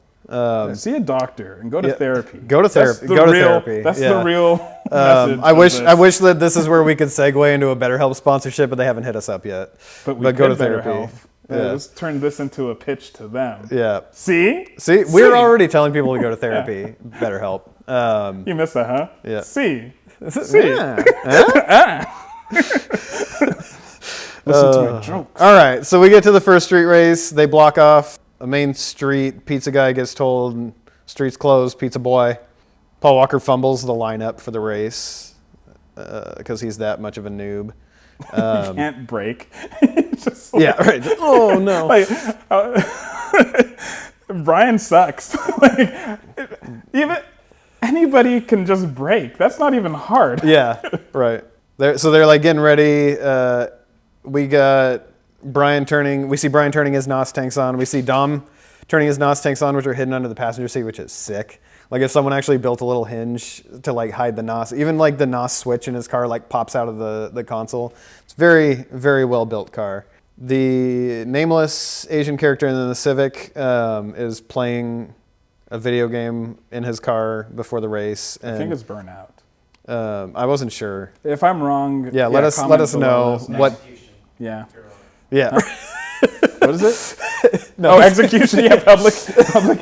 See a doctor and go to therapy. Go to therapy. That's the real message. I wish that this is where we could segue into a BetterHelp sponsorship, but they haven't hit us up yet. But go to therapy. Let's turn this into a pitch to them. Yeah. See, we're already telling people to go to therapy. BetterHelp. You missed that, huh? Yeah. See. Yeah. Listen to my jokes. All right, so we get to the first street race. They block off a main street. Pizza guy gets told, street's closed, pizza boy. Paul Walker fumbles the lineup for the race because he's that much of a noob. He can't brake. Right. Oh, no. Like, Brian sucks. Like, even anybody can just brake. That's not even hard. Yeah, right. So they're like getting ready. We got Brian turning. We see Brian turning his NOS tanks on. We see Dom turning his NOS tanks on, which are hidden under the passenger seat, which is sick. Like if someone actually built a little hinge to like hide the NOS, even like the NOS switch in his car like pops out of the console. It's very, very well built car. The nameless Asian character in the Civic is playing a video game in his car before the race. And, I think it's Burnout. I wasn't sure. If I'm wrong, let us know what. Yeah. Yeah. What is it? No, execution. Yeah, public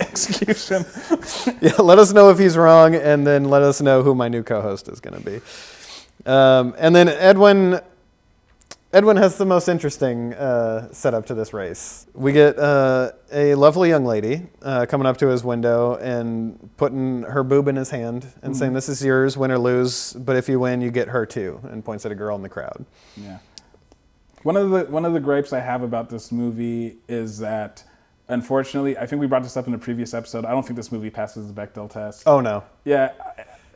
execution. Yeah, let us know if he's wrong, and then let us know who my new co-host is going to be. And then Edwin has the most interesting setup to this race. We get a lovely young lady coming up to his window and putting her boob in his hand and saying, "This is yours, win or lose, but if you win, you get her too," and points at a girl in the crowd. Yeah. One of the gripes I have about this movie is that, unfortunately, I think we brought this up in a previous episode. I don't think this movie passes the Bechdel test. Oh no. Yeah,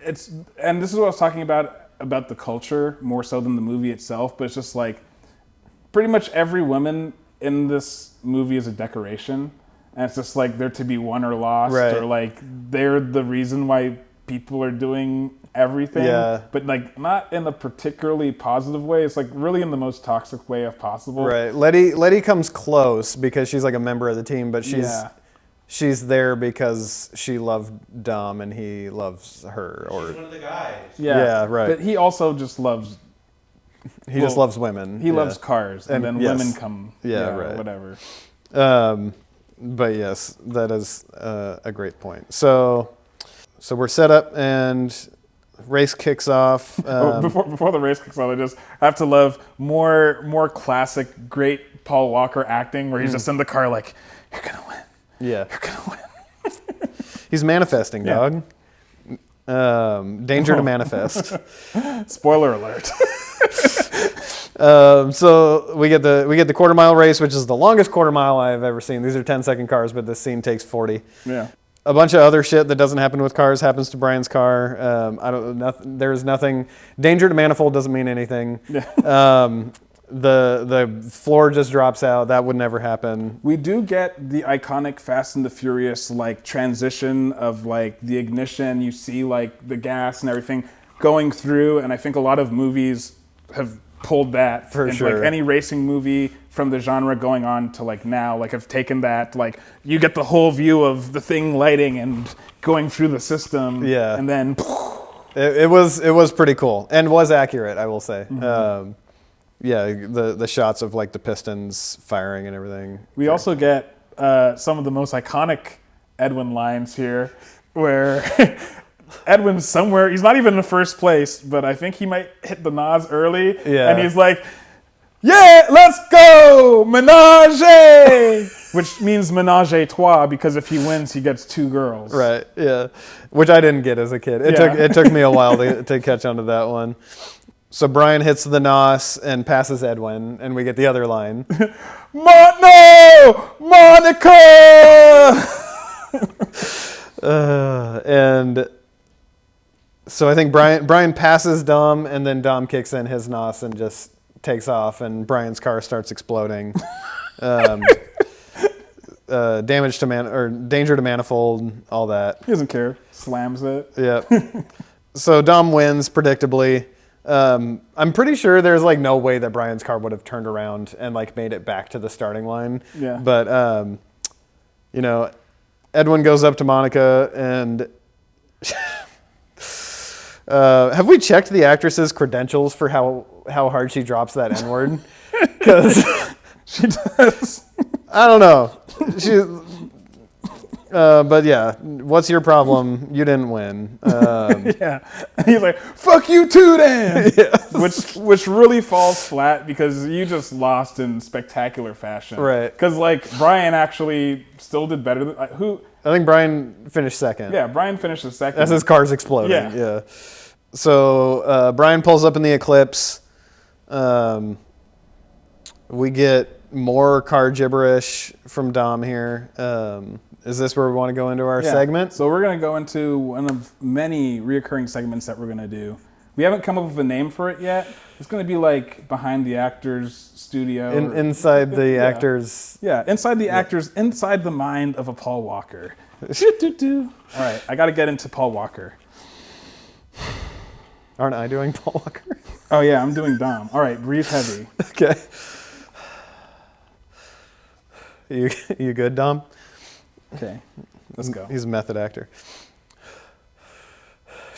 and this is what I was talking about the culture more so than the movie itself. But it's just like, pretty much every woman in this movie is a decoration, and it's just like they're to be won or lost, right. Or like they're the reason why people are doing everything, but like not in a particularly positive way. It's like really in the most toxic way of possible. Right. Letty comes close because she's like a member of the team, but she's there because she loved Dom and he loves her. Or she's one of the guys. Yeah, right. But he also just loves. He just loves women. He loves cars, and then women come. Right. Whatever. But yes, that is a great point. So we're set up and race kicks off. Before the race kicks off, I have to love more classic, great Paul Walker acting, where he's just in the car like, "You're gonna win. Yeah, you're gonna win." He's manifesting, dog. Danger to manifest. Spoiler alert. So we get the quarter mile race, which is the longest quarter mile I've ever seen. These are 10-second cars, but this scene takes 40. Yeah. A bunch of other shit that doesn't happen with cars happens to Brian's car. There's nothing. Danger to manifold doesn't mean anything. Yeah. The floor just drops out. That would never happen. We do get the iconic Fast and the Furious like transition of like the ignition. You see like the gas and everything going through, and I think a lot of movies have pulled that for into, sure. Like any racing movie from the genre going on to like now, like have taken that, like you get the whole view of the thing lighting and going through the system. Yeah. And then it was pretty cool and was accurate, I will say. Mm-hmm. The shots of like the pistons firing and everything. We also get some of the most iconic Edwin lines here, where Edwin's somewhere, he's not even in the first place, but I think he might hit the NOS early. Yeah. And he's like, "Yeah, let's go, menage!" Which means menage a trois, because if he wins, he gets 2 girls. Right, yeah. Which I didn't get as a kid. It took me a while to catch on to that one. So Brian hits the NOS and passes Edwin, and we get the other line. No! Monica! And so I think Brian passes Dom, and then Dom kicks in his NOS and just takes off, and Brian's car starts exploding. Danger to manifold, all that. He doesn't care. Slams it. Yeah. So Dom wins predictably. I'm pretty sure there's like no way that Brian's car would have turned around and like made it back to the starting line. Yeah. But Edwin goes up to Monica and have we checked the actress's credentials for how hard she drops that N-word? Because She does. I don't know. But yeah, what's your problem? You didn't win. Yeah. And he's like, "Fuck you too, then." Yes. Which really falls flat because you just lost in spectacular fashion. Right. Because like Brian actually still did better than who. I think Brian finished second. Yeah, Brian finished the second. As his car's exploding. Yeah. So Brian pulls up in the Eclipse. We get more car gibberish from Dom here. Is this where we want to go into our segment? So we're going to go into one of many reoccurring segments that we're going to do. We haven't come up with a name for it yet. It's going to be like behind the actor's studio. Inside the actors. Yeah, inside the actors, inside the mind of a Paul Walker. All right, I got to get into Paul Walker. Aren't I doing Paul Walker? Oh yeah, I'm doing Dom. All right, breathe heavy. Okay. You good, Dom? Okay, let's go. He's a method actor.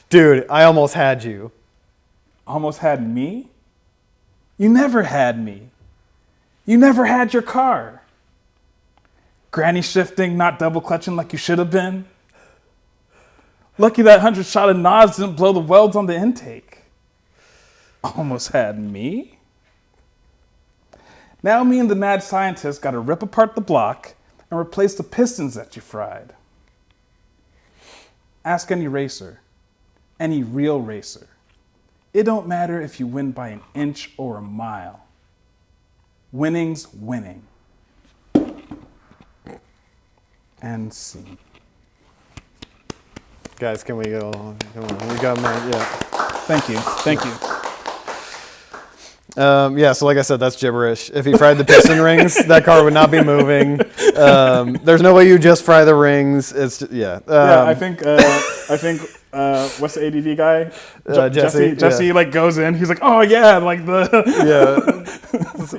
Dude, I almost had you. Almost had me? You never had me. You never had your car. Granny shifting, not double clutching like you should have been. Lucky that 100 shot of Nas didn't blow the welds on the intake. Almost had me. Now me and the mad scientist got to rip apart the block and replace the pistons that you fried. Ask any racer, any real racer. It don't matter if you win by an inch or a mile. Winning's winning. And scene. Guys, can we go? Come on, we got my yeah. Thank you. Yeah, so like I said, that's gibberish. If he fried the piston rings, that car would not be moving. There's no way you just fry the rings. It's just, yeah. I think what's the ADD guy? Jesse. Jesse like goes in. He's like, oh yeah, like the yeah.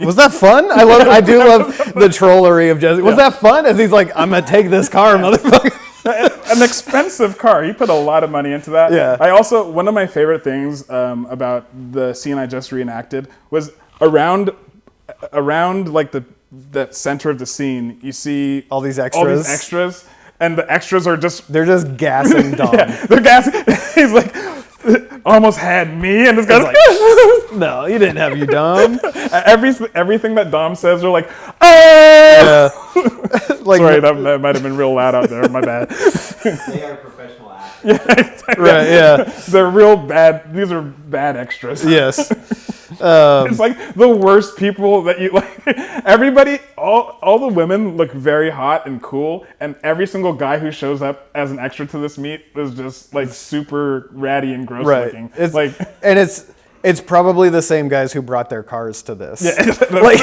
Was that fun? I do love the trollery of Jesse. Was that fun? As he's like, I'm gonna take this car, motherfucker. An expensive car. He put a lot of money into that. Yeah. I also, one of my favorite things about the scene I just reenacted was around like the center of the scene, you see all these extras. And the extras are they're just gassing Dom. Yeah, they're gassing. He's like, almost had me, and this guy's like, no, he didn't have you, Dom. Everything that Dom says, they're like, oh! Yeah. Like, sorry, that might have been real loud out there. My bad. They are professional actors. Yeah, exactly. Right, yeah. They're real bad. These are bad extras. Yes. It's like the worst people that you like. Everybody, all the women look very hot and cool, and every single guy who shows up as an extra to this meet is just like super ratty and gross looking. It's like, and it's probably the same guys who brought their cars to this. Yeah, like,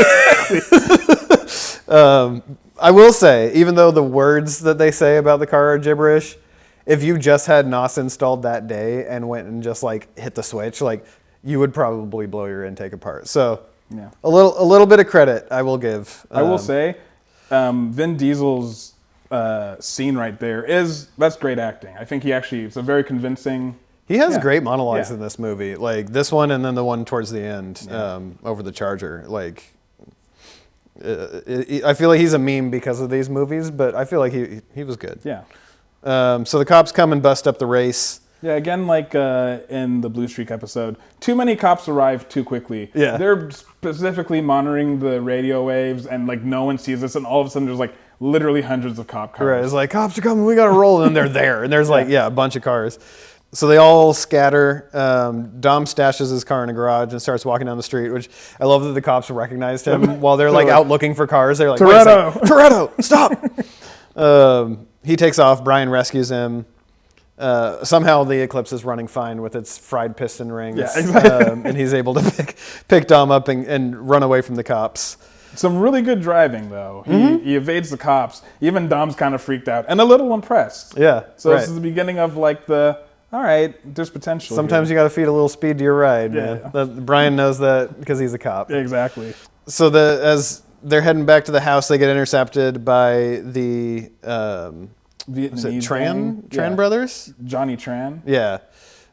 I will say, even though the words that they say about the car are gibberish, if you just had NOS installed that day and went and just like hit the switch, like you would probably blow your intake apart. So yeah, a little bit of credit I will give. I will say, Vin Diesel's scene right there that's great acting. I think it's a very convincing. He has great monologues in this movie, like this one and then the one towards the end over the Charger. Like, I feel like he's a meme because of these movies, but I feel like he was good. Yeah. So the cops come and bust up the race. Yeah, again, like in the Blue Streak episode, too many cops arrive too quickly. Yeah. They're specifically monitoring the radio waves, and like no one sees this, and all of a sudden there's like literally hundreds of cop cars. Right, it's like, cops are coming, we gotta roll, and they're there, and there's like, a bunch of cars. So they all scatter. Dom stashes his car in a garage and starts walking down the street, which I love that the cops recognized him while they're like out looking for cars. They're like, Toretto, stop! He takes off. Brian rescues him. Somehow the Eclipse is running fine with its fried piston rings. Yeah, exactly. And he's able to pick Dom up and run away from the cops. Some really good driving, though. He evades the cops. Even Dom's kind of freaked out and a little impressed. Yeah. So this is the beginning of like all right, there's potential. Sometimes you got to feed a little speed to your ride, man. Brian knows that because he's a cop. Exactly. So as they're heading back to the house, they get intercepted by the Vietnamese Tran brothers? Johnny Tran. Yeah.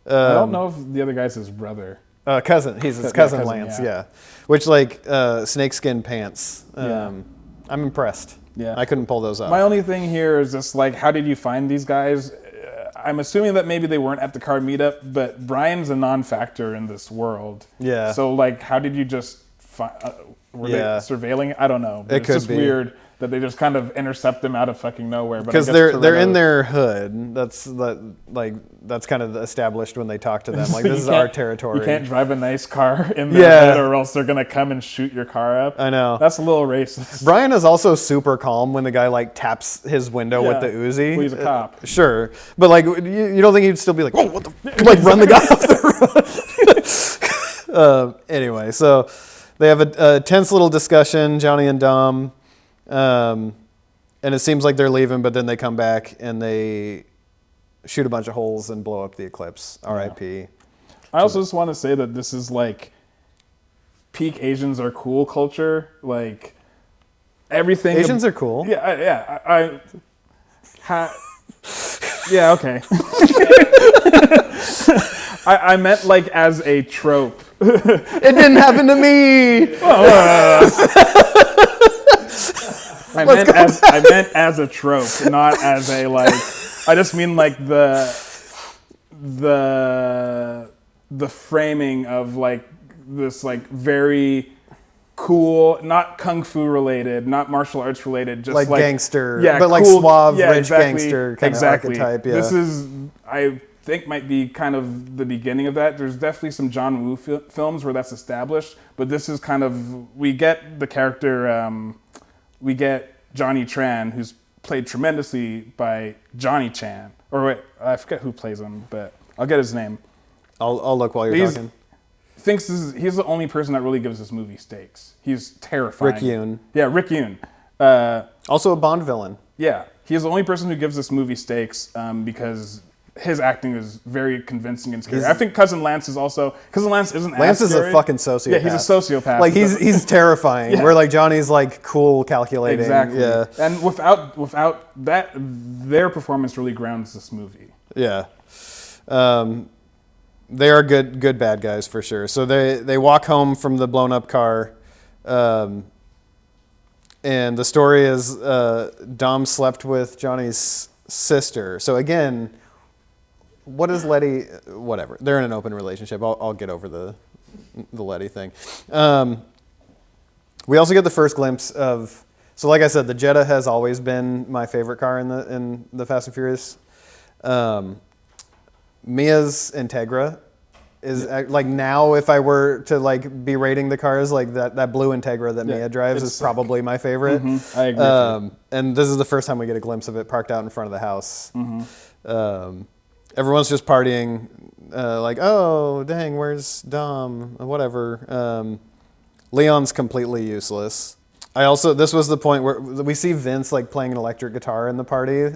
I don't know if the other guy's his brother. Cousin. He's his cousin Lance, yeah. Which, like, snakeskin pants. I'm impressed. Yeah. I couldn't pull those off. My only thing here is just, like, how did you find these guys? I'm assuming that maybe they weren't at the car meetup, but Brian's a non-factor in this world. Yeah. So, like, how did you just find... were they surveilling? I don't know. But it could just be weird that they just kind of intercept them out of fucking nowhere. Because they're in their hood. That's kind of established when they talk to them. Like, this is our territory. You can't drive a nice car in their hood or else they're going to come and shoot your car up. I know. That's a little racist. Brian is also super calm when the guy, like, taps his window with the Uzi. Well, he's a cop. Sure. But, like, you don't think he'd still be like, whoa, what the... Like, run the guy off the road. Anyway, so they have a tense little discussion, Johnny and Dom, and it seems like they're leaving, but then they come back and they shoot a bunch of holes and blow up the Eclipse. R.I.P. I also just want to say that this is like peak Asians are cool culture. Like everything. Asians are cool. Yeah. Yeah. Okay. I meant like as a trope. It didn't happen to me. I meant as a trope, not as a like. I just mean like the framing of like this like very cool, not kung fu related, not martial arts related, just like gangster, but cool, like suave, rich exactly, gangster kind of archetype. Yeah. This is, I think, might be kind of the beginning of that. There's definitely some John Woo films where that's established, but this is kind of, we get the character, we get Johnny Tran, who's played tremendously by Johnny Chan, or wait, I forget who plays him, but I'll get his name. I'll look while you're talking. He's the only person that really gives this movie stakes. He's terrifying. Rick Yoon. Yeah, Rick Yoon. Also a Bond villain. Yeah, he's the only person who gives this movie stakes because his acting is very convincing and scary. I think Cousin Lance is also... Cousin Lance isn't Lance as scary. is a fucking sociopath. Yeah, he's a sociopath. Like, he's terrifying. Yeah. Where, like, Johnny's, like, cool, calculating. Exactly. Yeah. And without that, their performance really grounds this movie. Yeah. They are good bad guys for sure. So they walk home from the blown up car, and the story is Dom slept with Johnny's sister. So again, what is Letty? Whatever. They're in an open relationship. I'll get over the Letty thing. We also get the first glimpse of. So like I said, the Jetta has always been my favorite car in the Fast and Furious. Mia's Integra is like, now if I were to like be rating the cars, like that blue Integra that Mia drives is probably my favorite. I agree. And this is the first time we get a glimpse of it parked out in front of the house. Everyone's just partying, like, oh dang, where's Dom? Whatever. Leon's completely useless. This was the point where we see Vince like playing an electric guitar in the party.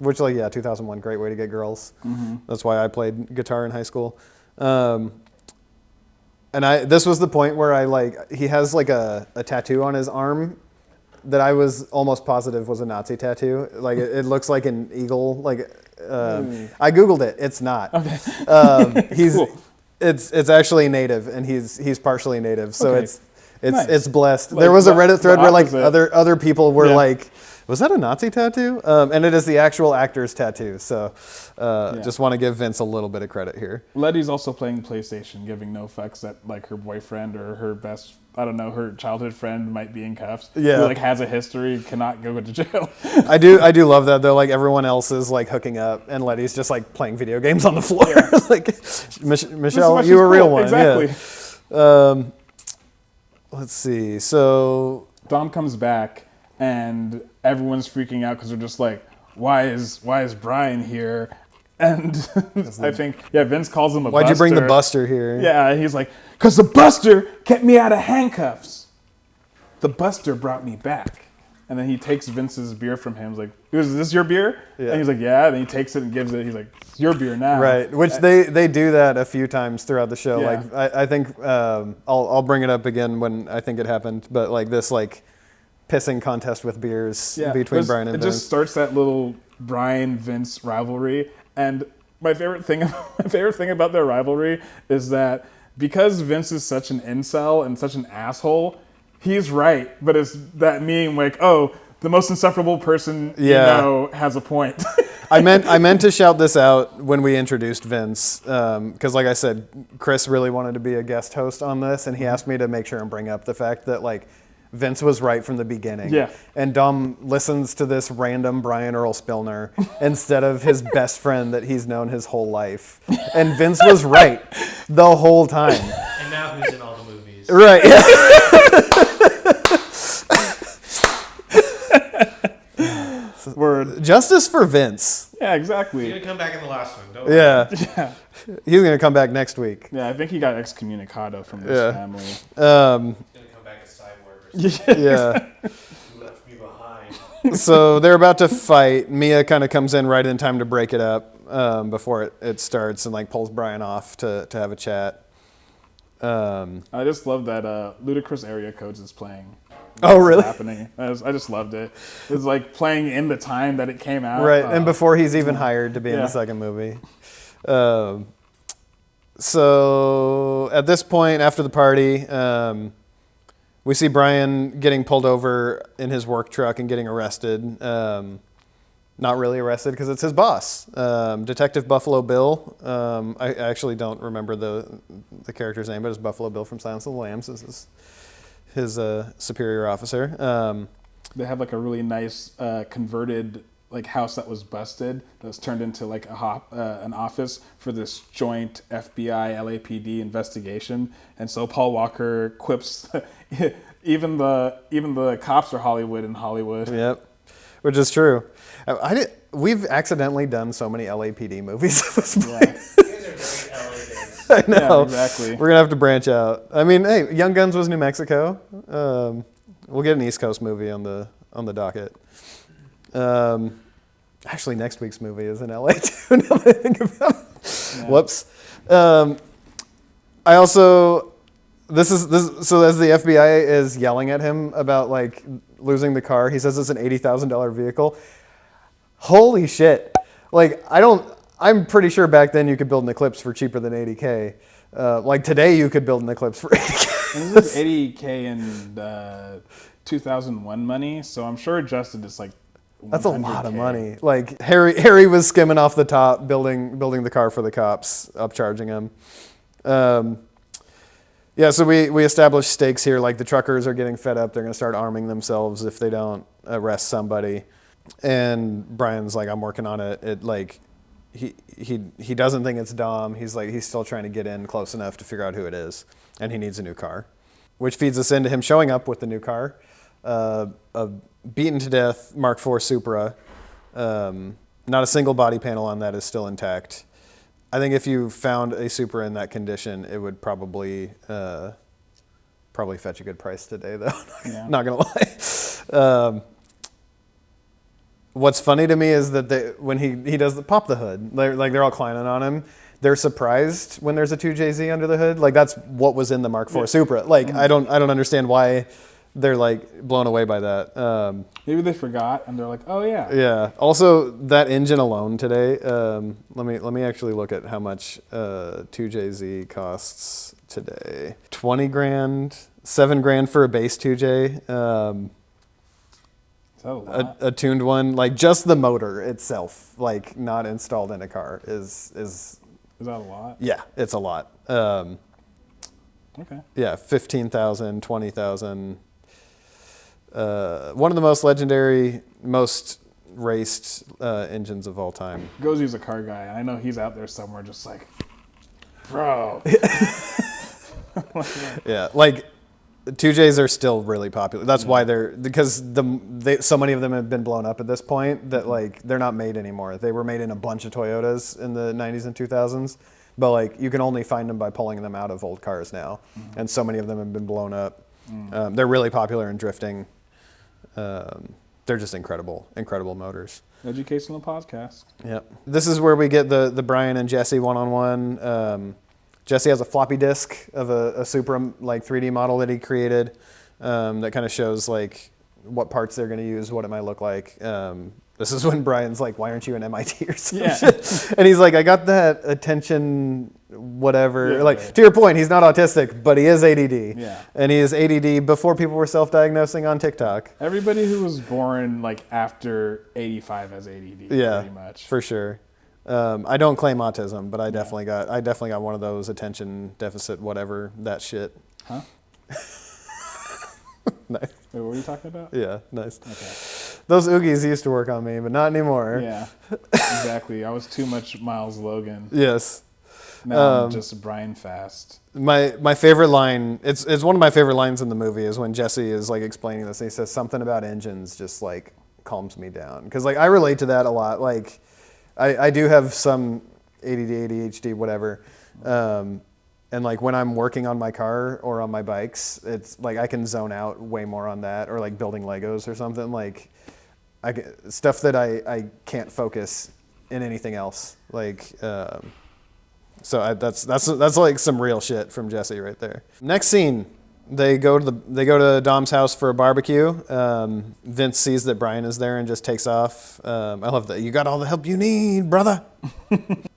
Which, like, yeah, 2001, great way to get girls. That's why I played guitar in high school. And this was the point where he has like a tattoo on his arm that I was almost positive was a Nazi tattoo. Like, it looks like an eagle. Like, I Googled it. It's not. Okay. Cool. It's actually native, and he's partially native. So okay. it's blessed. Like there was a Reddit thread where like opposite. other people were like, was that a Nazi tattoo? And it is the actual actor's tattoo. So just want to give Vince a little bit of credit here. Letty's also playing PlayStation, giving no fucks that like her boyfriend or her best, I don't know, her childhood friend might be in cuffs. Yeah. Who like has a history, cannot go to jail. I do love that though. Like, everyone else is like hooking up, and Letty's just like playing video games on the floor. Like, Michelle, you were a real one. Exactly. Yeah. Let's see. So Dom comes back, and everyone's freaking out because they're just like, why is Brian here? And I think, Vince calls him a buster. Why'd you bring the buster here? Yeah, he's like, because the buster kept me out of handcuffs. The buster brought me back. And then he takes Vince's beer from him. He's like, is this your beer? Yeah. And he's like, yeah. And then he takes it and gives it. He's like, it's your beer now. Right, which they do that a few times throughout the show. Yeah. Like, I think I'll bring it up again when I think it happened. But like this like pissing contest with beers between Brian and Vince. It just starts that little Brian-Vince rivalry. And my favorite thing about their rivalry is that because Vince is such an incel and such an asshole, he's right. But it's that meme like, oh, the most insufferable person you know has a point. I meant to shout this out when we introduced Vince, because like I said, Chris really wanted to be a guest host on this, and he asked me to make sure and bring up the fact that like Vince was right from the beginning. Yeah. And Dom listens to this random Brian Earl Spillner instead of his best friend that he's known his whole life. And Vince was right the whole time. And now who's in all the movies? Right. Word. Justice for Vince. Yeah, He's exactly. gonna come back in the last one. Don't worry. Yeah. Yeah. He's going to come back next week. Yeah, I think he got excommunicado from his Yeah. family. He's gonna come back as Cyborg or something. Yeah. You left me behind. So they're about to fight. Mia kind of comes in right in time to break it up before it starts and like pulls Brian off to have a chat. I just love that Ludicrous Area Codes is playing. Oh, What's really? happening. I just loved it. It was like playing in the time that it came out. Right, and before he's even hired to be in Yeah. the second movie. So at this point, after the party, we see Brian getting pulled over in his work truck and getting arrested. Not really arrested because it's his boss, Detective Buffalo Bill. I actually don't remember the character's name, but it's Buffalo Bill from Silence of the Lambs. This is his superior officer. They have like a really nice converted like house that was busted that was turned into like an office for this joint FBI LAPD investigation. And so Paul Walker quips even the cops are Hollywood in Hollywood. Yep, which is true. We've accidentally done so many LAPD movies at this point. Yeah. You guys are very LA based. I know. Yeah, exactly. We're gonna have to branch out. I mean, hey, Young Guns was New Mexico. We'll get an East Coast movie on the docket. Actually, next week's movie is in LA too. Now that I think about it. Yeah. Whoops. I also this so as the FBI is yelling at him about like losing the car, he says it's an $80,000 vehicle. Holy shit! Like I'm pretty sure back then you could build an Eclipse for cheaper than $80K. Like today you could build an Eclipse for $80K. And this is $80K in 2001 money, so I'm sure adjusted it's like That's a lot of 100K. money. Like Harry was skimming off the top, building the car for the cops, upcharging him. Yeah, so we established stakes here. Like the truckers are getting fed up. They're going to start arming themselves if they don't arrest somebody. And Brian's like, I'm working on it. It like he doesn't think it's Dom. He's still trying to get in close enough to figure out who it is, and he needs a new car, which feeds us into him showing up with the new car, a beaten to death Mark IV Supra. Not a single body panel on that is still intact. I think if you found a Supra in that condition, it would probably fetch a good price today, though. Yeah. Not gonna lie. What's funny to me is that when he does pop the hood, they're all clowning on him. They're surprised when there's a 2JZ under the hood. Like that's what was in the Mark IV Supra. Like I don't understand why they're like blown away by that. Maybe they forgot and they're like, oh yeah. Yeah. Also, that engine alone today. Let me actually look at how much 2JZ costs today. 20 grand, 7 grand for a base 2J. Is that a lot? A tuned one, like just the motor itself, like not installed in a car, is Is that a lot? yeah, it's a lot. Okay. Yeah, 15,000, 20,000. One of the most legendary, most raced engines of all time. Gozy's a car guy. I know he's out there somewhere just like, bro. Yeah, like 2Js are still really popular. That's why because so many of them have been blown up at this point that like they're not made anymore. They were made in a bunch of Toyotas in the 90s and 2000s, but like you can only find them by pulling them out of old cars now, and so many of them have been blown up. They're really popular in drifting. They're just incredible motors. Educational podcast. Yep. This is where we get the Brian and Jesse one-on-one. Jesse has a floppy disk of a Supra like 3D model that he created that kind of shows like what parts they're going to use, what it might look like. This is when Brian's like, "Why aren't you in MIT or some shit?" And he's like, "I got that attention, whatever." Yeah, like right. to your point, he's not autistic, but he is ADD. Yeah. And he is ADD before people were self-diagnosing on TikTok. Everybody who was born like after 85 has ADD. Yeah, Pretty much. for sure. I don't claim autism, but I definitely got one of those attention deficit, whatever that shit. Huh? Nice. Wait, what were you talking about? Yeah, nice. Okay. Those Oogies used to work on me, but not anymore. Yeah. Exactly. I was too much Miles Logan. Yes. Now I'm just Brian Fast. My favorite line, it's one of my favorite lines in the movie is when Jesse is like explaining this and he says something about engines just like calms me down. Because like I relate to that a lot. Like I do have some ADD, ADHD, whatever. And like when I'm working on my car or on my bikes, it's like I can zone out way more on that, or like building Legos or something. Like stuff that I can't focus in anything else. Like that's like some real shit from Jesse right there. Next scene, they go to Dom's house for a barbecue. Vince sees that Brian is there and just takes off. I love that. You got all the help you need, brother.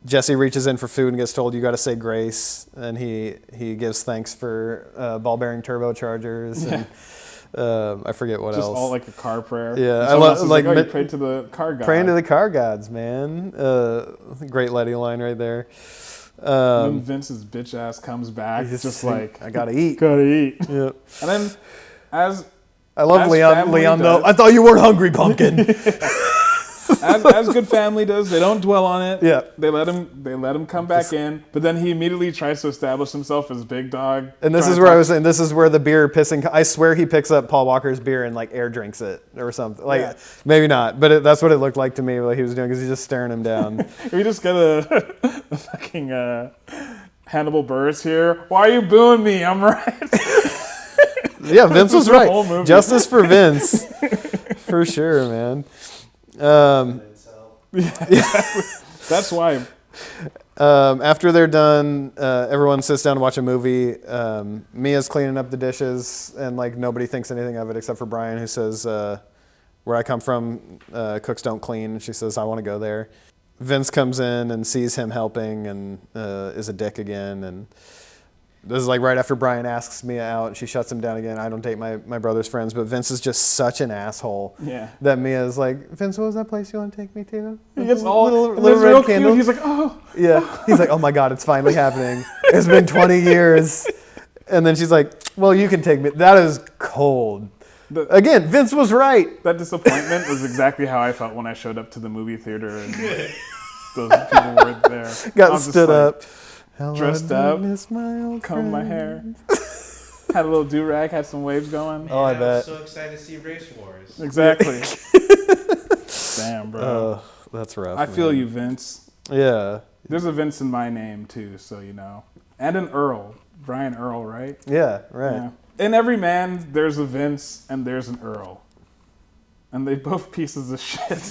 Jesse reaches in for food and gets told you got to say grace, and he gives thanks for ball bearing turbochargers and I forget what else. Just all like a car prayer. Yeah, I love like you prayed to the car god. Praying to the car gods, man. Great Letty line right there. Then Vince's bitch ass comes back. It's just like, I gotta eat. Gotta eat. Yep. And then as I love as Leon though. I thought you weren't hungry, pumpkin. as good family does, they don't dwell on it. Yeah. They let him come back in, but then he immediately tries to establish himself as big dog. And this is where I was saying, this is where the beer pissing, I swear he picks up Paul Walker's beer and like air drinks it or something. Like maybe not, but that's what it looked like to me what he was doing, because he's just staring him down. We just got a fucking Hannibal Buress here. Why are you booing me? I'm right. Yeah, Vince was right. Whole movie. Justice for Vince. For sure, man. That's why. After they're done, everyone sits down to watch a movie. Mia's cleaning up the dishes, and like nobody thinks anything of it except for Brian, who says, "Where I come from, cooks don't clean." And she says, "I want to go there." Vince comes in and sees him helping, and is a dick again. And this is like right after Brian asks Mia out, and she shuts him down again. I don't date my brother's friends, but Vince is just such an asshole. Yeah. That Mia's like, Vince, what was that place you want to take me to? He gets all little red candle. He's like, oh. Yeah. He's like, oh my God, it's finally happening. It's been 20 years. And then she's like, well, you can take me. That is cold. Again, Vince was right. That disappointment was exactly how I felt when I showed up to the movie theater and those people weren't there. Got stood up. Dressed up, combed my hair, had a little do-rag, had some waves going. Oh, I bet. I was so excited to see Race Wars. Exactly. Damn, bro. That's rough. I feel you, Vince. Yeah. There's a Vince in my name, too, so you know. And an Earl. Brian Earl, right? Yeah, right. Yeah. In every man, there's a Vince and there's an Earl. And they both pieces of shit.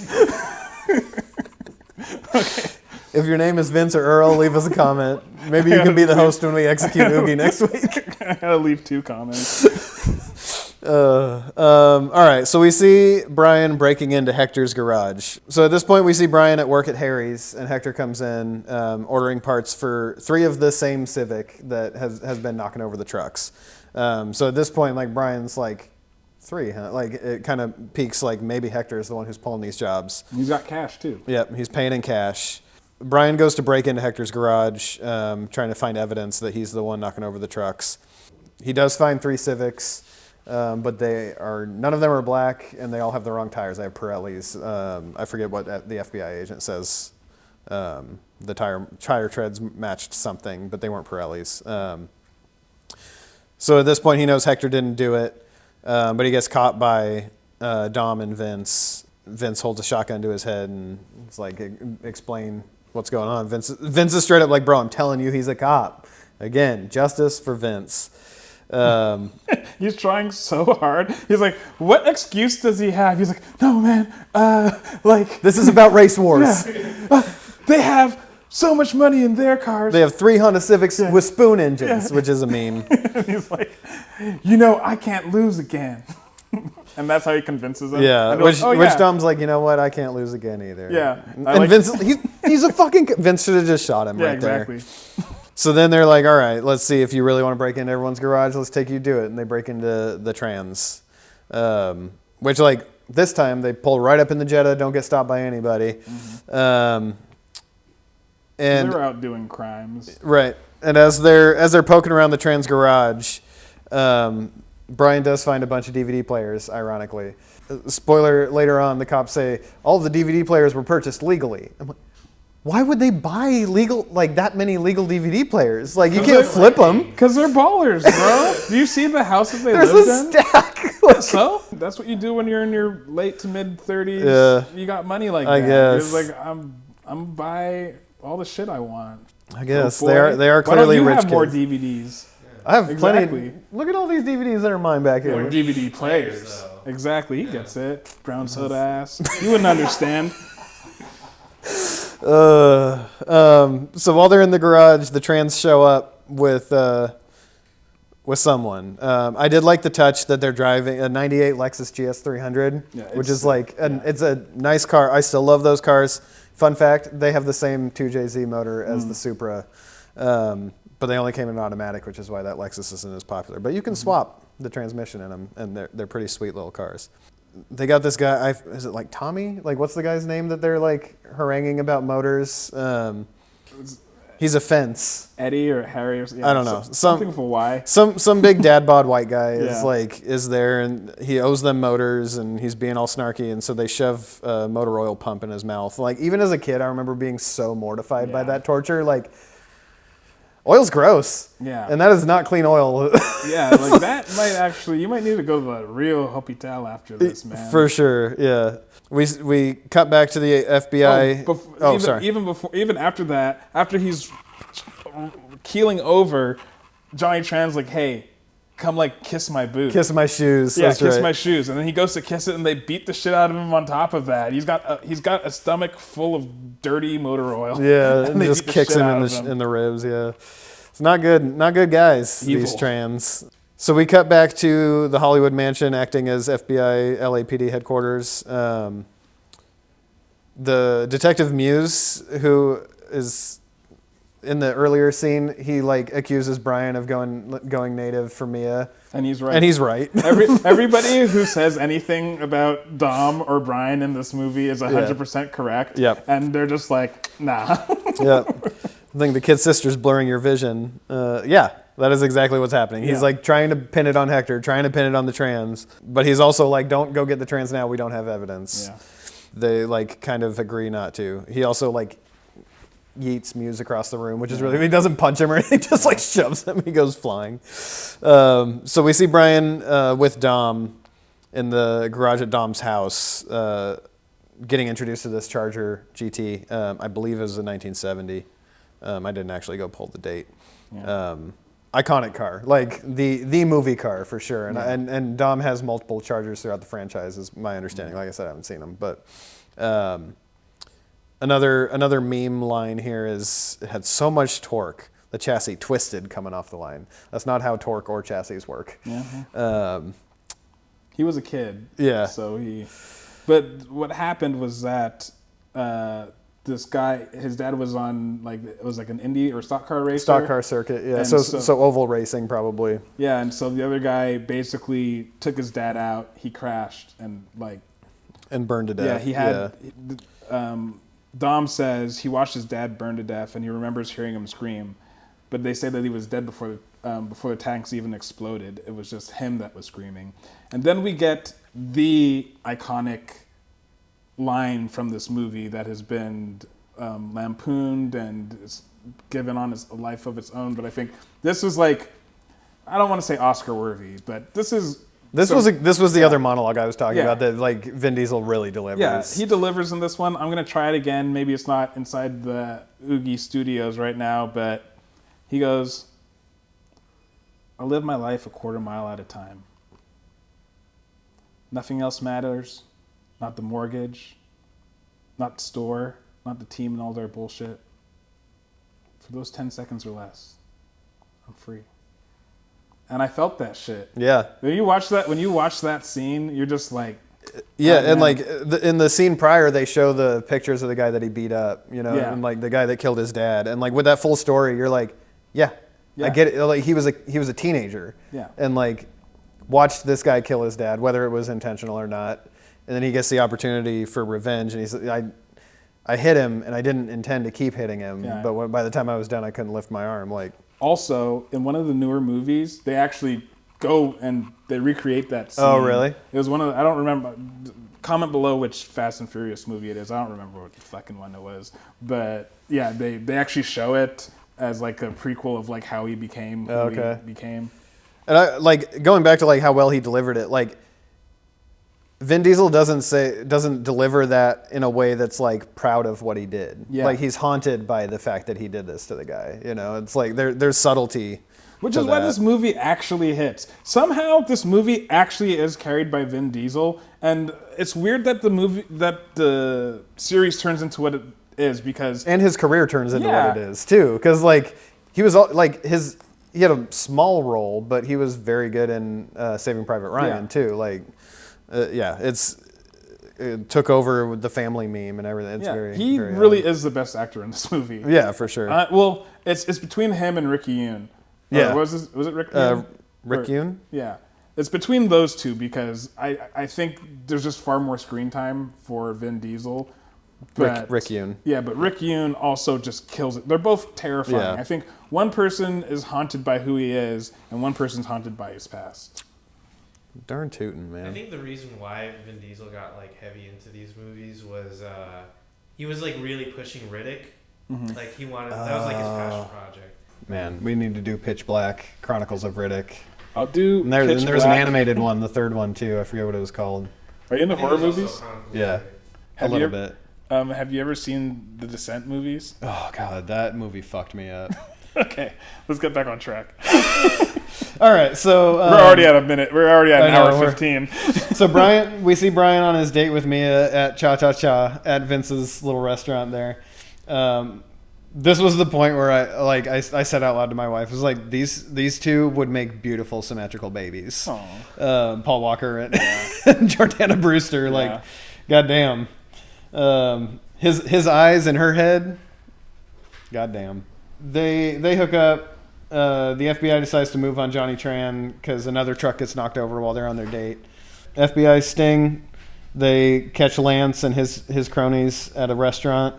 Okay. If your name is Vince or Earl, leave us a comment. Maybe you can be the host when we execute Ugie next week. I gotta leave 2 comments. All right, so we see Brian breaking into Hector's garage. So at this point, we see Brian at work at Harry's, and Hector comes in ordering parts for 3 of the same Civic that has been knocking over the trucks. So at this point, like Brian's like, 3, huh? Like it kind of peaks like maybe Hector is the one who's pulling these jobs. He's got cash too. Yep, he's paying in cash. Brian goes to break into Hector's garage, trying to find evidence that he's the one knocking over the trucks. He does find 3 Civics, but none of them are black, and they all have the wrong tires. They have Pirellis. I forget what the FBI agent says. The tire treads matched something, but they weren't Pirellis. So at this point, he knows Hector didn't do it, but he gets caught by Dom and Vince. Vince holds a shotgun to his head and it's like, explain what's going on. Vince is straight up like, bro, I'm telling you, he's a cop. Again, justice for Vince. He's trying so hard. He's like, what excuse does he have? He's like, no, man, like... This is about race wars. Yeah. They have so much money in their cars. They have 3 Honda Civics with spoon engines, which is a meme. He's like, you know, I can't lose again. And that's how he convinces him. Yeah, which Dom's like, you know what? I can't lose again either. Yeah. And Vince, he's a fucking... Vince should have just shot him right exactly. there. So then they're like, all right, let's see if you really want to break into everyone's garage. Let's take you to do it. And they break into the trans, which like this time they pull right up in the Jetta, don't get stopped by anybody. Mm-hmm. And they're out doing crimes. Right. And as they're poking around the trans garage, Brian does find a bunch of DVD players, ironically. Spoiler, later on, the cops say, all the DVD players were purchased legally. I'm like, why would they buy that many legal DVD players? Like, you can't flip them. Because they're ballers, bro. Do you see the house that they There's lived a in? stack. So that's what you do when you're in your late to mid 30s. Yeah. You got money like I that. guess. It's like I'm buy all the shit I want. I guess Oh, boy. they are clearly Why don't you rich have more kids. DVDs? I have Exactly. plenty. Look at all these DVDs that are mine back Or here. DVD players. Exactly, he gets it. Brown soda ass. You wouldn't understand. So while they're in the garage, the trans show up with someone. I did like the touch that they're driving a '98 Lexus GS 300, which is it's a nice car. I still love those cars. Fun fact: they have the same 2JZ motor as the Supra, but they only came in automatic, which is why that Lexus isn't as popular. But you can swap the transmission in them, and they're pretty sweet little cars. They got this guy. Is it like Tommy? Like, what's the guy's name that they're like haranguing about motors? He's a fence. Eddie or Harry or something. I don't know. Something with a Y. Some big dad bod white guy Yeah. is there, and he owes them motors, and he's being all snarky, and so they shove a motor oil pump in his mouth. Like, even as a kid, I remember being so mortified by that torture. Like, oil's gross. Yeah. And that is not clean oil. Yeah, like that might actually, you might need to go to the real hospital after this, man. For sure, yeah. We cut back to the FBI. Sorry. Even after that, after he's keeling over, Johnny Tran's like, hey, come like kiss my boot. Kiss my shoes. Yeah, that's kiss right. my shoes. And then he goes to kiss it and they beat the shit out of him on top of that. He's got a stomach full of dirty motor oil. Yeah, and and they just beat the kicks shit him out in of him. the ribs, yeah. It's not good guys, Evil. these trans. So we cut back to the Hollywood mansion acting as FBI LAPD headquarters. The detective Muse, who is in the earlier scene, he like accuses Brian of going native for Mia. And he's right. And he's right. Everybody who says anything about Dom or Brian in this movie is 100% correct. Yep. And they're just like, nah. Yeah. I think the kid's sister's blurring your vision. Yeah, that is exactly what's happening. He's like trying to pin it on Hector, trying to pin it on the trans, but he's also like, don't go get the trans now. We don't have evidence. Yeah. They like kind of agree not to. He also like yeets Muse across the room, which is really, he doesn't punch him or anything, just like shoves him. He goes flying. So we see Brian with Dom in the garage at Dom's house, getting introduced to this Charger GT. I believe it was a 1970. I didn't actually go pull the date. Yeah. Iconic car, like the movie car for sure. And Dom has multiple Chargers throughout the franchise, is my understanding. Like I said, I haven't seen them, but another meme line here is it had so much torque, the chassis twisted coming off the line. That's not how torque or chassis work. Yeah. He was a kid. Yeah. But what happened was that this guy, his dad was on it was like an Indy or stock car racer. Stock car circuit, yeah. And So oval racing probably. Yeah, and so the other guy basically took his dad out. He crashed and burned to death. Yeah, he had. Dom says he watched his dad burn to death, and he remembers hearing him scream. But they say that he was dead before the tanks even exploded. It was just him that was screaming. And then we get the iconic line from this movie that has been lampooned and is given on a life of its own. But I think this was I don't want to say Oscar worthy, but this was the other monologue I was talking about that Vin Diesel really delivers. Yeah, he delivers in this one. I'm gonna try it again. Maybe it's not inside the Ugie Studios right now, but he goes, "I live my life a quarter mile at a time. Nothing else matters. Not the mortgage, not the store, not the team and all their bullshit. For those 10 seconds or less, I'm free." And I felt that shit. Yeah. When you watch that scene, you're just like, yeah, oh, and in the scene prior, they show the pictures of the guy that he beat up, and the guy that killed his dad, and with that full story, you're like, yeah, I get it. Like he was a teenager, and watched this guy kill his dad, whether it was intentional or not, and then he gets the opportunity for revenge, and he's I hit him, and I didn't intend to keep hitting him, but by the time I was done, I couldn't lift my arm, Also, in one of the newer movies, they actually go and they recreate that scene. Oh, really? It was one of the, I don't remember. comment below which Fast and Furious movie it is. I don't remember what the fucking one it was, but yeah, they actually show it as like a prequel of like how he became who he became. And I like going back to like how well he delivered it. Like Vin Diesel doesn't deliver that in a way that's like proud of what he did. Yeah. Like he's haunted by the fact that he did this to the guy. You know, it's like there's subtley. Which is why this movie actually hits. Somehow this movie actually is carried by Vin Diesel, and it's weird that the series turns into what it is because and his career turns into what it is too. Because like he was like he had a small role, but he was very good in Saving Private Ryan too. Like. It took over with the family meme and everything. It's he really is the best actor in this movie. Yeah, for sure. Well, it's between him and Ricky Yoon. Yeah. Was it Rick Yoon? Rick Yoon? Yeah. It's between those two because I think there's just far more screen time for Vin Diesel. But, Rick Yoon. Yeah, but Rick Yoon also just kills it. They're both terrifying. Yeah. I think one person is haunted by who he is and one person's haunted by his past. Darn tootin', man. I think the reason why Vin Diesel got like heavy into these movies was he was like really pushing Riddick. Mm-hmm. Like he wanted that was like his passion project. Man, we need to do Pitch Black, Chronicles of Riddick. I'll do. And there's an animated one, the third one too. I forget what it was called. Are you into horror movies? Yeah, a little bit. Have you ever seen the Descent movies? Oh god, that movie fucked me up. Okay, let's get back on track. All right, so we're already at a minute. We're already at an hour 15. So we see Brian on his date with Mia at Cha Cha Cha at Vince's little restaurant there. This was the point where I said out loud to my wife, it was like these two would make beautiful symmetrical babies. Paul Walker and Jordana Brewster, like, goddamn. His eyes and her head, goddamn. They hook up. The FBI decides to move on Johnny Tran because another truck gets knocked over while they're on their date. FBI sting. They catch Lance and his cronies at a restaurant.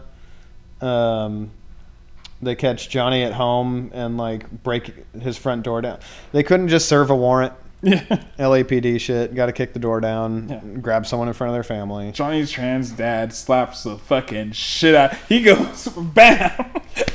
They catch Johnny at home and like break his front door down. They couldn't just serve a warrant. Yeah. LAPD shit. Got to kick the door down, grab someone in front of their family. Johnny Tran's dad slaps the fucking shit out. He goes, bam!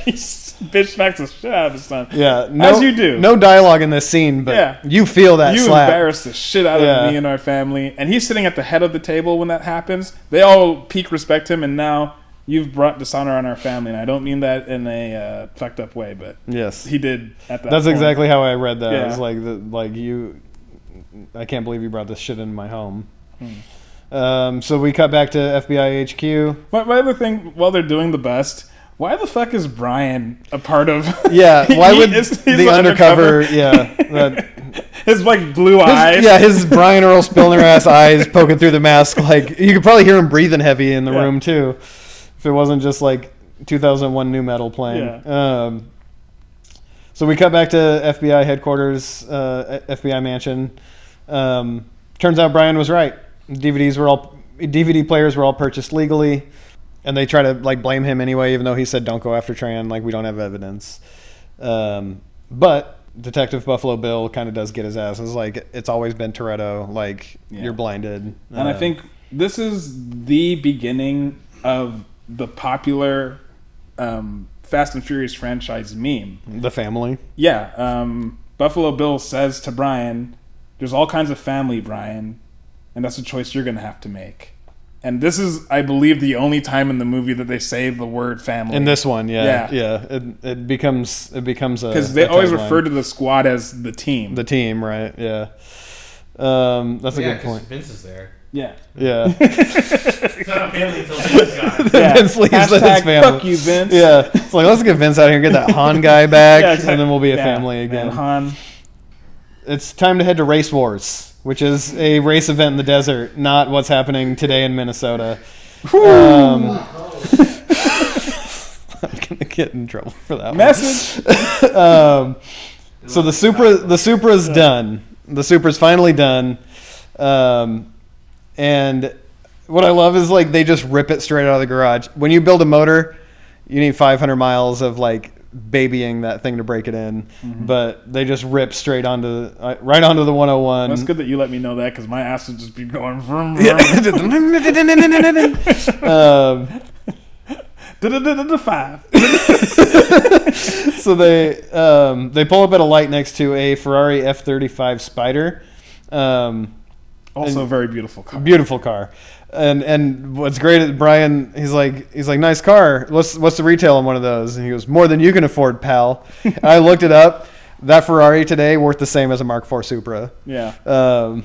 He bitch smacks the shit out of his son. Yeah. As you do. No dialogue in this scene, but you feel that slap. You embarrass the shit out of me and our family. And he's sitting at the head of the table when that happens. They all peak respect him, and now you've brought dishonor on our family. And I don't mean that in a fucked up way, but yes, he did at that That's point. Exactly how I read that. It was like you... I can't believe you brought this shit into my home. So we cut back to FBI HQ. My other thing, while they're doing the bust, why the fuck is Brian a part of... Yeah, why would the undercover... his like blue eyes. His Brian Earl Spillner ass eyes poking through the mask. Like you could probably hear him breathing heavy in the room too, if it wasn't just like 2001 nu metal playing. Yeah. So we cut back to FBI headquarters, FBI mansion. Turns out Brian was right. DVD players were all purchased legally, and they try to like blame him anyway, even though he said don't go after Tran. Like we don't have evidence. But Detective Buffalo Bill kind of does get his ass. It's like it's always been Toretto. Like you're blinded. And I think this is the beginning of the popular Fast and Furious franchise meme. The family. Yeah. Buffalo Bill says to Brian, there's all kinds of family, Brian, and that's a choice you're going to have to make. And this is, I believe, the only time in the movie that they say the word family. In this one, yeah. It becomes a... Because they always refer to the squad as the team. The team, right, yeah. That's a good point. Vince is there. Yeah. It's not a family until Vince got it. Vince leaves his family. Fuck you, Vince. Yeah. It's like, let's get Vince out here and get that Han guy back, and then we'll be a family again. Han. It's time to head to Race Wars, which is a race event in the desert, not what's happening today in Minnesota. I'm going to get in trouble for that Message. So the Supra's done. The Supra's finally done. And what I love is like they just rip it straight out of the garage. When you build a motor, you need 500 miles of like babying that thing to break it in, but they just rip straight onto right onto the 101. That's good that you let me know that because my ass would just be going vroom, vroom. Yeah. 5. So they pull up at a light next to a Ferrari F35 Spider. Also a very beautiful car. Beautiful car. And what's great is Brian, he's like, nice car. What's the retail on one of those? And he goes, more than you can afford, pal. And I looked it up. That Ferrari today worth the same as a Mark IV Supra. Yeah.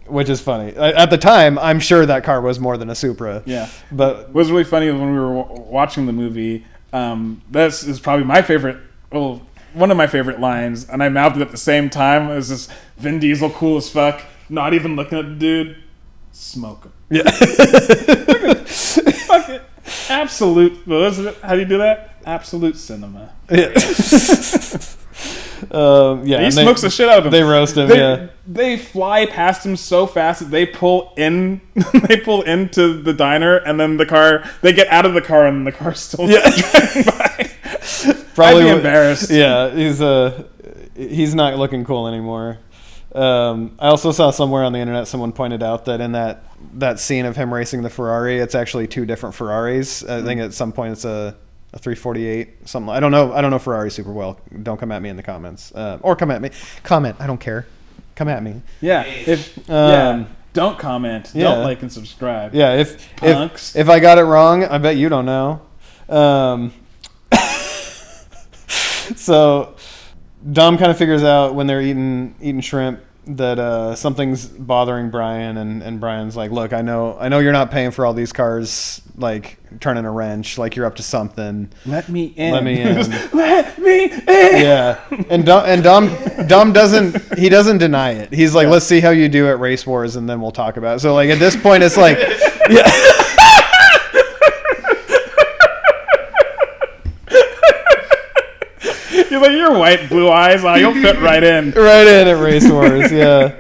Which is funny. At the time, I'm sure that car was more than a Supra. Yeah. But what was really funny when we were watching the movie, this is probably my favorite, well, one of my favorite lines, and I mouthed it at the same time. It was this Vin Diesel, cool as fuck, not even looking at the dude, smoke him. Yeah. Fuck it. Absolute, how do you do that? Absolute cinema. Yeah. Yeah, he smokes the shit out of him. They roast him. They fly past him so fast that they pull into the diner, and then they get out of the car, and the car's still driving by. Probably I'd be embarrassed. Yeah, he's not looking cool anymore. I also saw somewhere on the internet someone pointed out that in that scene of him racing the Ferrari, it's actually two different Ferraris. I think at some point it's a 348 something. I don't know Ferrari super well. Don't come at me in the comments, or come at me. Comment. I don't care. Come at me. Yeah. Don't comment. Yeah. Don't like and subscribe. Yeah. If I got it wrong, I bet you don't know. So Dom kind of figures out when they're eating shrimp that something's bothering Brian, and Brian's like, look, I know you're not paying for all these cars, like turning a wrench, like you're up to something. Let me in. Let me in. Let me in. Yeah. And Dom doesn't deny it. He's like, let's see how you do at Race Wars, and then we'll talk about it. So like at this point it's like, yeah. You're like, your white blue eyes, you'll fit right in. Right in at Race Wars, yeah.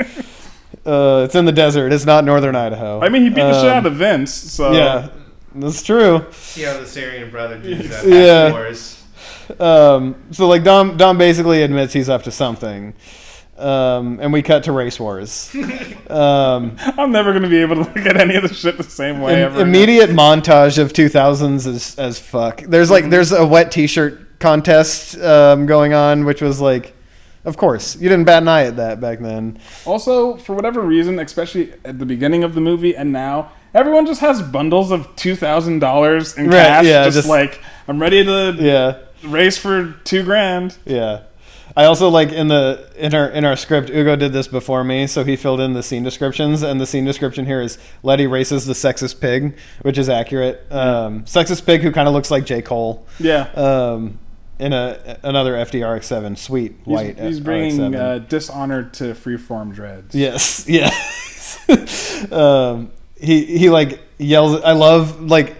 It's in the desert. It's not northern Idaho. I mean, he beat the shit out of Vince, so... Yeah, that's true. See how the Syrian brother did that. Yeah. Wars. So, like, Dom basically admits he's up to something. And we cut to Race Wars. I'm never going to be able to look at any of the shit the same way ever. Immediate montage of 2000s as fuck. There's a wet t-shirt contest going on, which was like, of course, you didn't bat an eye at that back then. Also, for whatever reason, especially at the beginning of the movie and now, everyone just has bundles of $2,000 in cash. Yeah, just like, I'm ready to race for $2,000. Yeah. I also like in our script, Ugo did this before me, so he filled in the scene descriptions, and the scene description here is Letty races the sexist pig, which is accurate. Sexist pig who kind of looks like J. Cole. Yeah. In another FDRX7, sweet white. He's bringing RX-7. dishonor to freeform dreads. Yes, yeah. He like yells. I love like.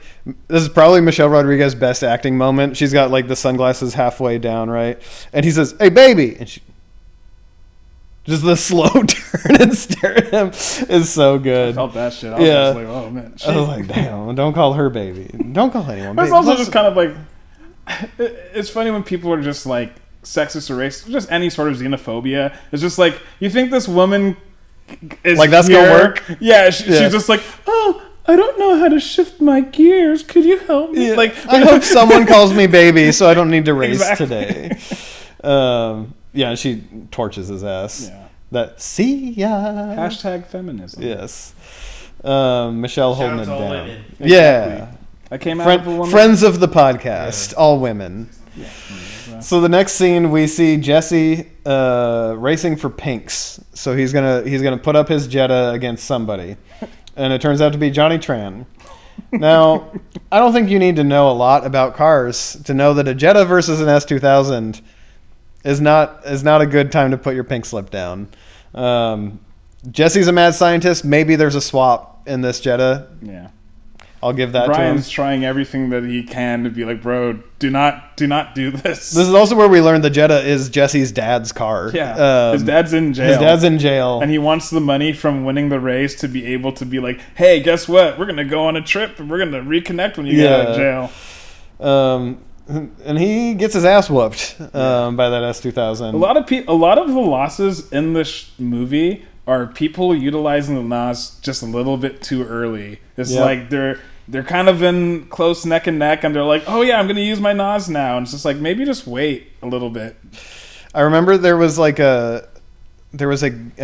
This is probably Michelle Rodriguez's best acting moment. She's got like the sunglasses halfway down, right? And he says, "Hey, baby," and she just the slow turn and stare at him is so good. I felt that shit. I was just like, oh man. I was like, damn, don't call her baby. Don't call anyone baby. It's also just kind of like, it's funny when people are just like sexist or racist, just any sort of xenophobia. It's just like, you think this woman is like that's here? gonna work? Yeah, she's just like, oh, I don't know how to shift my gears. Could you help me? Yeah. Like, I hope someone calls me baby, so I don't need to race Exactly. today. Yeah, she torches his ass. Yeah. That see ya. Hashtag feminism. Yes. Michelle Shout holding out it to all down. women. Yeah. I came out of a woman. Friends of the podcast, all women. Yeah. So the next scene we see Jesse racing for pinks. So he's gonna put up his Jetta against somebody, and it turns out to be Johnny Tran. Now, I don't think you need to know a lot about cars to know that a Jetta versus an S2000 is not a good time to put your pink slip down. Jesse's a mad scientist. Maybe there's a swap in this Jetta. Yeah. I'll give that Brian's to him. trying everything that he can to be like, bro, do not do this. This is also where we learned the Jetta is Jesse's dad's car. Yeah. His dad's in jail. His dad's in jail. And he wants the money from winning the race to be able to be like, hey, guess what? We're going to go on a trip and we're going to reconnect when you get out of jail. and he gets his ass whooped by that S2000. A lot of the losses in this movie are people utilizing the NOS just a little bit too early. It's like they're kind of in close neck and neck, and they're like, "Oh yeah, I'm going to use my NOS now," and it's just like maybe just wait a little bit. I remember there was a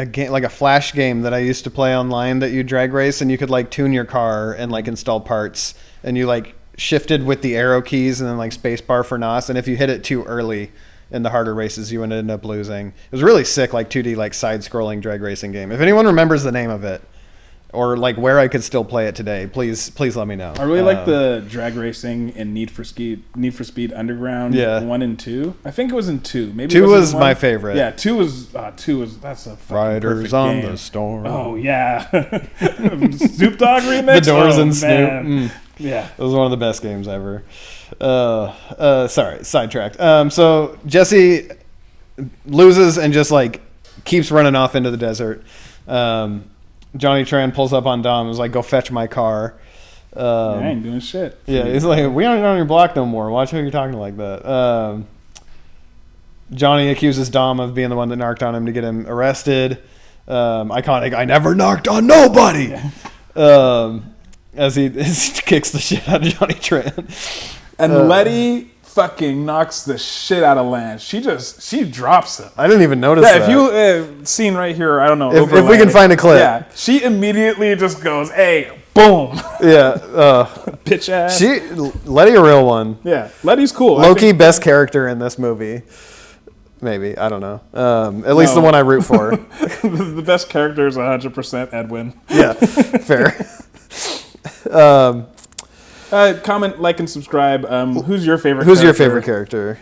game, like a flash game that I used to play online that you drag race, and you could like tune your car and like install parts, and you like shifted with the arrow keys and then like space bar for NOS, and if you hit it too early in the harder races, you would end up losing. It was really sick, like 2D like side scrolling drag racing game. If anyone remembers the name of it or like where I could still play it today, please let me know. I really like the drag racing in Need for Speed Underground 1 and 2. I think it was in 2. Maybe 2 was my favorite. Yeah, 2 was that's a fucking Riders perfect on game. the Storm. Oh yeah. Snoop Dogg remix. The Doors and man. Snoop. Yeah. It was one of the best games ever. Sorry, sidetracked. So Jesse loses and just like keeps running off into the desert. Johnny Tran pulls up on Dom and was like, "Go fetch my car." I ain't doing shit. Yeah, he's like, "We aren't on your block no more. Watch how you're talking like that." Johnny accuses Dom of being the one that narked on him to get him arrested. Iconic, "I never narked on nobody." As he kicks the shit out of Johnny Tran. And Letty fucking knocks the shit out of Lance. She drops him. I didn't even notice Yeah, that. if you scene right here, I don't know. If we can find a clip. Yeah, she immediately just goes, "Hey, boom." Yeah. Bitch ass. Letty a real one. Yeah, Letty's cool. Low-key best character in this movie. Maybe. I don't know. At least the one I root for. The best character is 100% Edwin. Yeah, fair. Comment, like, and subscribe. Who's your favorite Who's character? your favorite character?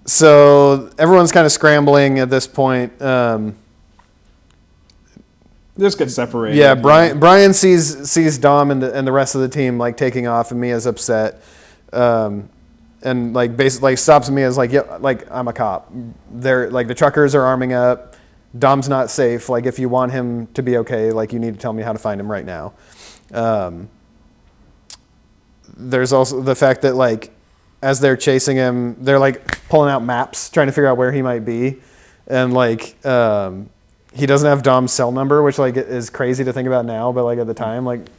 So everyone's kind of scrambling at this point. Just get separated. Yeah, Brian sees Dom and the rest of the team like taking off, and Mia's upset. And like basically stops Mia's like, "Yeah, like I'm a cop. They're like the truckers are arming up. Dom's not safe. Like if you want him to be okay, like you need to tell me how to find him right now." There's also the fact that like as they're chasing him, they're like pulling out maps trying to figure out where he might be, and like he doesn't have Dom's cell number, which like is crazy to think about now, but like at the time, like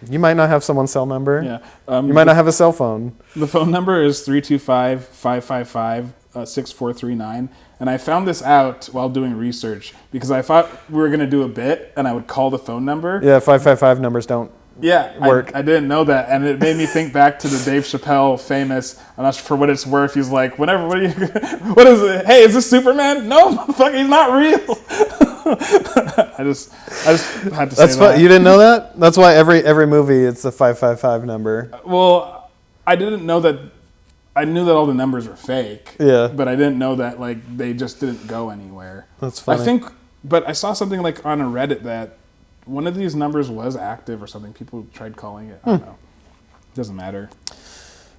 you might not have someone's cell number. Yeah. You might not have a cell phone. The phone number is 325-555-6439. And I found this out while doing research because I thought we were going to do a bit and I would call the phone number. Yeah, 555 numbers don't work. I didn't know that. And it made me think back to the Dave Chappelle famous, I'm not sure for what it's worth. He's like, what is it? Hey, is this Superman? No, fuck, he's not real. I just had to say that. You didn't know that? That's why every movie it's the 555 number. Well, I didn't know that. I knew that all the numbers were fake. Yeah. But I didn't know that like they just didn't go anywhere. That's funny. But I saw something like on a Reddit that one of these numbers was active or something. People tried calling it. I don't know. It doesn't matter.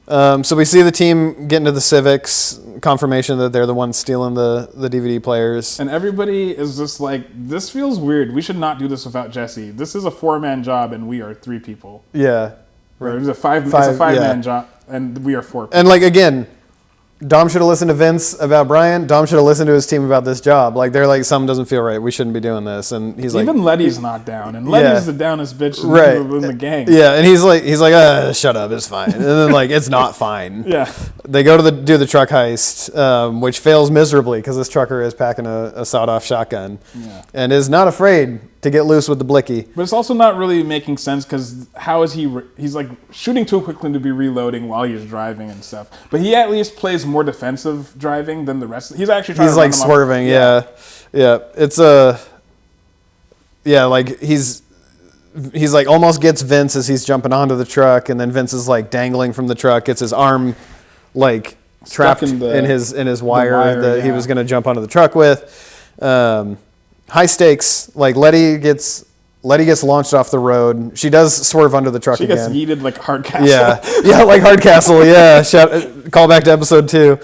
So we see the team get into the Civics, confirmation that they're the ones stealing the DVD players. And everybody is just like, this feels weird. We should not do this without Jesse. This is a 4-man job and we are 3 people. Yeah. Right. It's a 5-man job and we are 4 people. And like again, Dom should have listened to Vince about Brian. Dom should have listened to his team about this job. Like they're like, something doesn't feel right. We shouldn't be doing this. And he's like, even Letty's not down, and Letty's the downest bitch in the gang. Yeah, and he's like, shut up, it's fine. And then like, it's not fine. Yeah. They go to do the truck heist, which fails miserably because this trucker is packing a sawed-off shotgun, and is not afraid to get loose with the blicky. But it's also not really making sense because how is he's like shooting too quickly to be reloading while he's driving and stuff. But he at least plays more defensive driving than the rest. He's actually trying to run like swerving. Yeah. It's like he's like almost gets Vince as he's jumping onto the truck, and then Vince is like dangling from the truck, gets his arm like trapped in his wire that he was going to jump onto the truck with. High stakes. Like Letty gets launched off the road. She does swerve under the truck again. She gets yeeted like Hardcastle. Yeah, like Hardcastle. Yeah, call back to episode 2.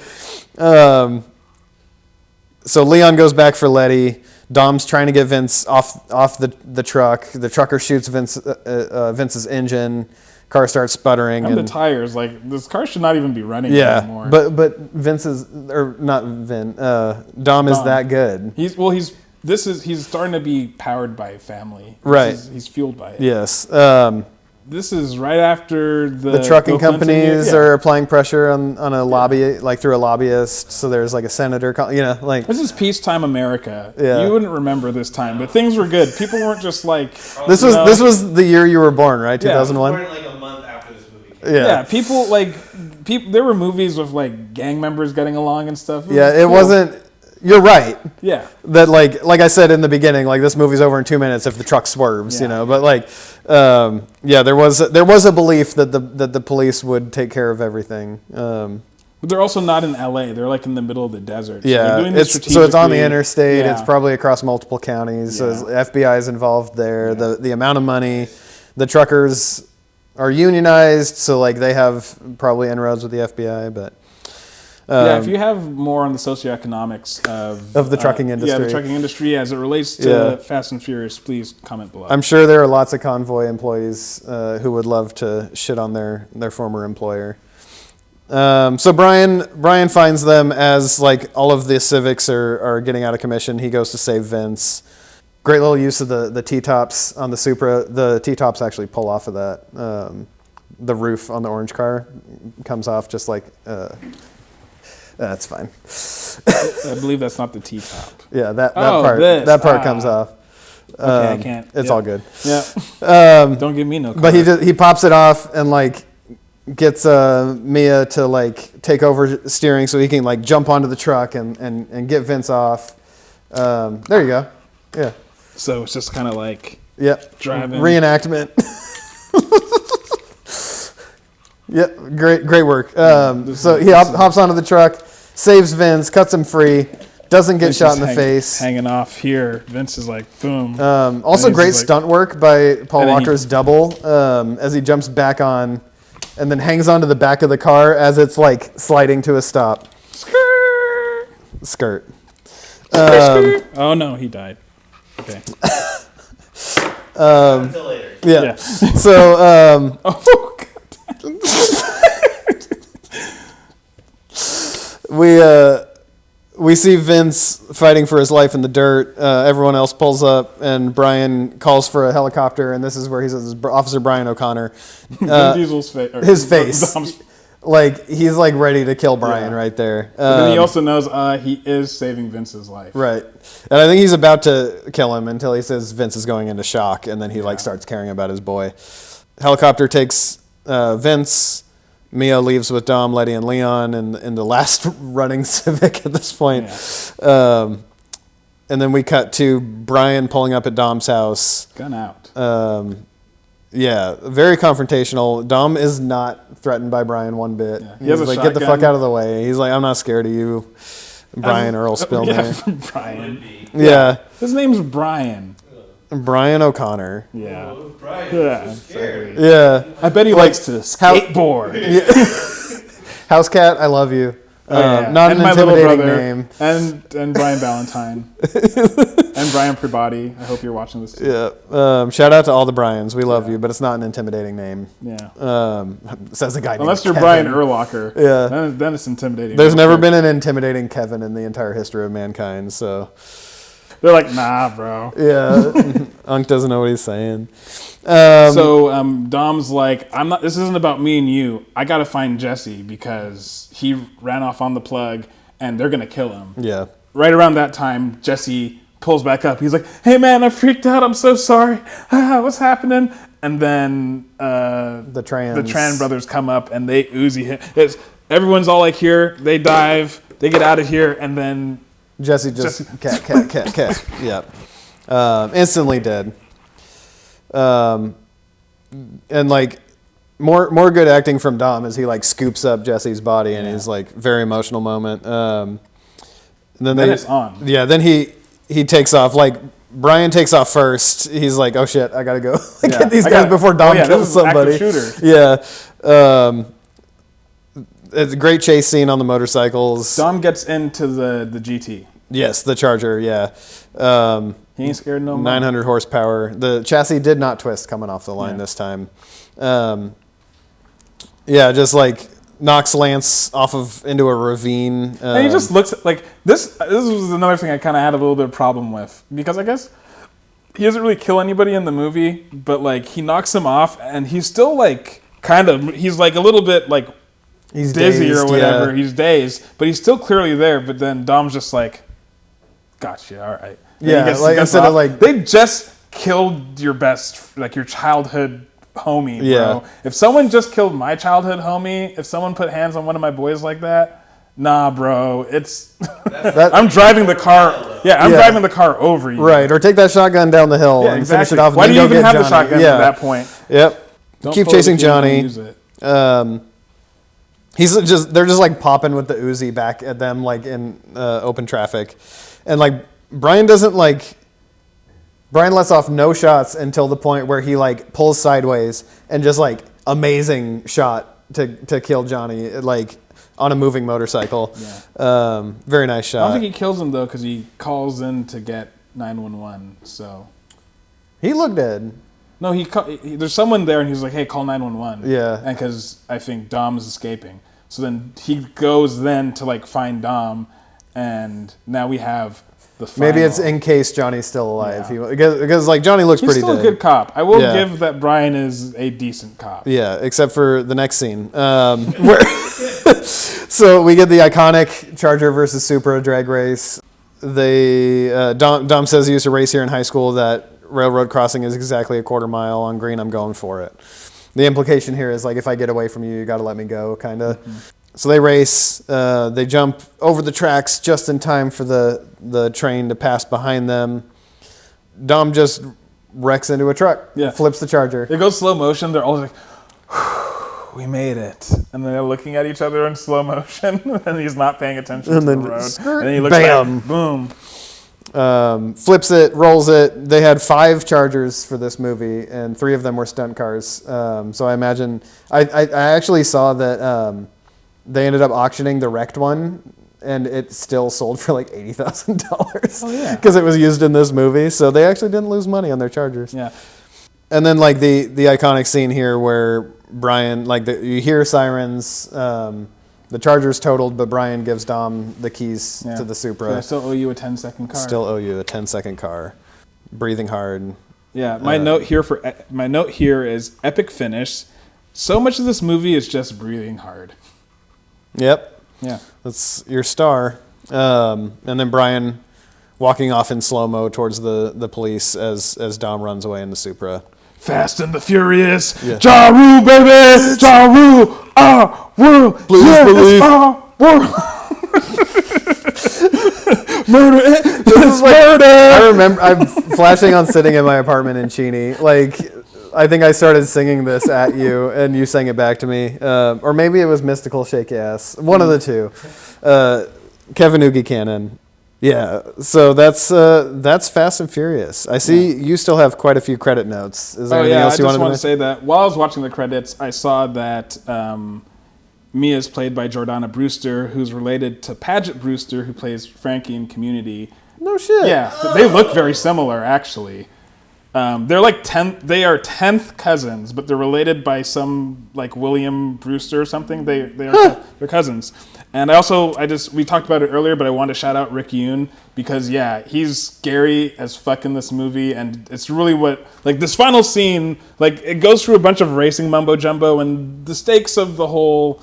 So Leon goes back for Letty. Dom's trying to get Vince off the truck. The trucker shoots Vince's engine. car starts sputtering. And the And tires, like this car should not even be running yeah, anymore. but Vince is, or not Vin, Dom is that good. He's starting to be powered by family. Right. He's fueled by it. Yes. This is right after The trucking Bill Clinton companies year. are applying pressure on a lobby, like through a lobbyist. So there's like a senator, like. This is peacetime America. Yeah. You wouldn't remember this time, but things were good. People weren't just like This was the year you were born, right? Yeah. 2001. Born like a month after this movie came Yeah. people there were movies with like gang members getting along and stuff. Yeah, it cool. wasn't. You're right. Yeah. That like I said in the beginning, like this movie's over in 2 minutes if the truck swerves, Yeah. But like, there was a belief that the police would take care of everything. But they're also not in LA. They're like in the middle of the desert. So Yeah, they're doing this so it's on the strategically. interstate. Yeah. It's probably across multiple counties. So Yeah. FBI is involved there. Yeah. The amount of money, the truckers are unionized, so like they have probably inroads with the FBI, but. If you have more on the socioeconomics Of the trucking Yeah, industry. the trucking industry as it relates to Yeah. Fast and Furious, please comment below. I'm sure there are lots of convoy employees who would love to shit on their former employer. So Brian finds them as like all of the Civics are getting out of commission. He goes to save Vince. Great little use of the T-tops on the Supra. The T-tops actually pull off of that. The roof on the orange car comes off just like... that's fine. I believe that's not the T-top. Yeah, that Oh, part this. that part comes off. Okay, I can't. It's Yep. all good. Yeah. Don't give me no car. But he pops it off and like gets Mia to like take over steering so he can like jump onto the truck and get Vince off. There you go. Yeah. So it's just kind of like Yep. driving. Reenactment. Yep. Great work. So he hops onto the truck, saves Vince, cuts him free, doesn't get Vince shot is in the face. Hanging off here. Vince is like, boom. Also, And he's great just like- stunt work by Paul And then Walker's double as he jumps back on and then hangs onto the back of the car as it's like sliding to a stop. Skirt. Oh no, he died. Okay. until later. Yeah. Yeah. So Oh god. we see Vince fighting for his life in the dirt. Everyone else pulls up, and Brian calls for a helicopter. And this is where he says, "Officer Brian O'Connor." Vin Diesel's face. His face. Like he's like ready to kill Brian Yeah. right there. But then he also knows he is saving Vince's life. Right. And I think he's about to kill him until he says Vince is going into shock, and then he like starts caring about his boy. Helicopter takes Vince. Mia leaves with Dom, Letty, and Leon in the last running Civic at this point. Yeah. And then we cut to Brian pulling up at Dom's house. Gun out. Yeah, very confrontational. Dom is not threatened by Brian one bit. Yeah. He has He's a like, get the fuck shotgun. out of the way. He's like, I'm not scared of you. Brian Earl Spillman. Yeah, Brian. Would be. Yeah. His name's Brian. Brian O'Connor. Yeah. Oh, Brian, Yeah. I'm scared. Yeah. I bet he likes to how- skateboard. House Cat, I love you. Yeah. Not And an my little intimidating brother, name. And Brian Valentine. And Brian Pribody. I hope you're watching this too. Yeah. Shout out to all the Bryans. We love you, but it's not an intimidating name. Yeah. Says a guy named Unless you're Kevin. Brian Urlacher. Yeah. Then it's intimidating. There's real never quick. been an intimidating Kevin in the entire history of mankind, so They're like, nah, bro. yeah. Unc doesn't know what he's saying. So Dom's like, I'm not. This isn't about me and you. I gotta find Jesse because he ran off on the plug, and they're gonna kill him. Yeah. Right around that time, Jesse pulls back up. He's like, "Hey man, I freaked out. I'm so sorry. What's happening?" And then The Tran brothers come up and they Uzi him. Everyone's all like here. They dive. They get out of here, and then Jesse just cat. Yeah. Instantly dead. And like more good acting from Dom as he like scoops up Jesse's body and he's like very emotional moment. And then it's on. Yeah, then he takes off. Like Brian takes off first. He's like, "Oh shit, I gotta go get these guys before Dom kills this is an somebody." active shooter. Yeah. It's a great chase scene on the motorcycles. Dom gets into the GT. Yes, the Charger. Yeah. He ain't scared no more. 900 horsepower. The chassis did not twist coming off the line this time. Yeah, just like knocks Lance off of into a ravine. And he just looks like this. This was another thing I kind of had a little bit of problem with, because I guess he doesn't really kill anybody in the movie, but like he knocks him off, and he's still like he's like a little bit like he's dizzy dazed, or whatever. yeah. He's dazed, but he's still clearly there. But then Dom's just like, "Gotcha, all right." And Yeah, like instead of like they just killed your your childhood homie, Yeah. bro. If someone just killed my childhood homie, if someone put hands on one of my boys like that, nah, bro. It's I'm driving the car. Yeah, I'm driving the car over you. right, or take that shotgun down the hill Yeah, and exactly. finish it off. Why and do then you go even get have the Johnny. shotgun Yeah. at that point? Yep. Don't Keep pull it chasing if you don't Johnny. use it. They're just like popping with the Uzi back at them like in open traffic, and like Brian lets off no shots until the point where he like pulls sideways and just like amazing shot to kill Johnny like on a moving motorcycle. Yeah. Very nice I shot. don't think he kills him though, because he calls in to get 911. So He looked dead. no, there's someone there, and he's like, "Hey, call 911." Yeah. and because I think Dom is escaping, so then he goes then to like find Dom, and now we have the final. Maybe it's in case Johnny's still alive. Yeah. Because like Johnny looks He's pretty still dead. a good cop. I will Yeah. give that Brian is a decent cop. Yeah, except for the next scene, where so we get the iconic Charger versus Supra drag race. Dom says he used to race here in high school. That railroad crossing is exactly a quarter mile on green. I'm going for it. The implication here is like, if I get away from you, you got to let me go, kind of. Mm-hmm. So they race. They jump over the tracks just in time for the train to pass behind them. Dom just wrecks into a truck. Yeah. Flips the Charger. It goes slow motion. They're all like, "We made it," and then they're looking at each other in slow motion, and he's not paying attention to the road. And then he looks bam. back, boom. Flips it, rolls it. They had 5 Chargers for this movie, and 3 of them were stunt cars. So I imagine I actually saw that they ended up auctioning the wrecked one, and it still sold for like $80,000. Oh yeah, because it was used in this movie. So they actually didn't lose money on their Chargers. yeah. And then like the iconic scene here where Brian, you hear sirens. The Charger's totaled, but Brian gives Dom the keys to the Supra. I still owe you a 10-second car. Still owe you a 10-second car. Breathing hard. Yeah, my note here is epic finish. So much of this movie is just breathing hard. Yep. Yeah. That's your star. And then Brian walking off in slow-mo towards the police as Dom runs away in the Supra. Fast and the Furious. Yeah. Ja Rule, baby. Ja Rule. Our world. Blues yeah, Believe. it's our world. Murder. This is like, murder. I remember, I'm flashing on sitting in my apartment in Cheney. Like, I think I started singing this at you, and you sang it back to me. Or maybe it was Mystical Shake Ass. One of the two. Kev and Ugie canon. Yeah, so that's Fast and Furious. I see you still have quite a few credit notes. Is there anything else you I just wanted want to say that while I was watching the credits, I saw that Mia is played by Jordana Brewster, who's related to Paget Brewster, who plays Frankie in Community. No shit. Yeah, they look very similar, actually. They're like 10th cousins, but they're related by some like William Brewster or something. They're cousins. And we talked about it earlier, but I wanted to shout out Rick Yoon because he's scary as fuck in this movie, and it's really this final scene, like it goes through a bunch of racing mumbo jumbo, and the stakes of the whole,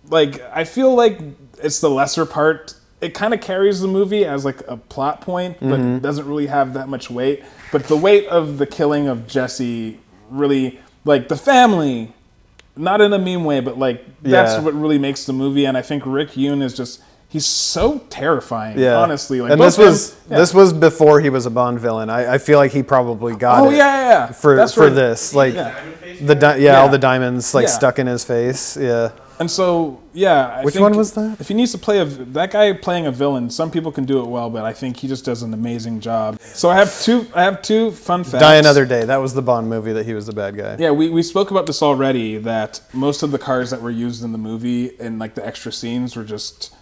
like I feel like it's the lesser part. It kind of carries the movie as like a plot point, but doesn't really have that much weight. But the weight of the killing of Jesse really, like the family, not in a mean way, but like that's what really makes the movie. And I think Rick Yoon is he's so terrifying, honestly. Like, and this was before he was a Bond villain. I feel like he probably got it for this. Like all the diamonds stuck in his face. Yeah. And so, Which one was that? If he needs to play that guy playing a villain, some people can do it well, but I think he just does an amazing job. So I have two fun facts. Die Another Day. That was the Bond movie that he was the bad guy. Yeah, we spoke about this already, that most of the cars that were used in the movie and like the extra scenes were just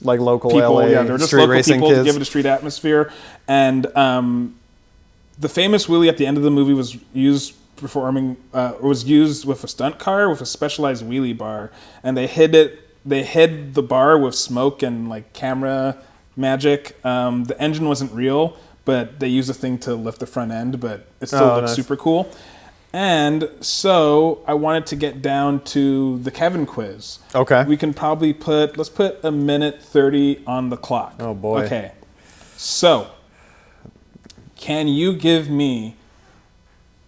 like local people. LA They were just street local racing people kids. to give it a street atmosphere. And the famous wheelie at the end of the movie was used performing was used with a stunt car with a specialized wheelie bar, and they hid the bar with smoke and like camera magic. The engine wasn't real, but they used a thing to lift the front end, but it still looked nice. super cool. And so I wanted to get down to the Kevin quiz. Okay. We can probably let's put a minute 30 on the clock. Oh, boy. Okay. So, can you give me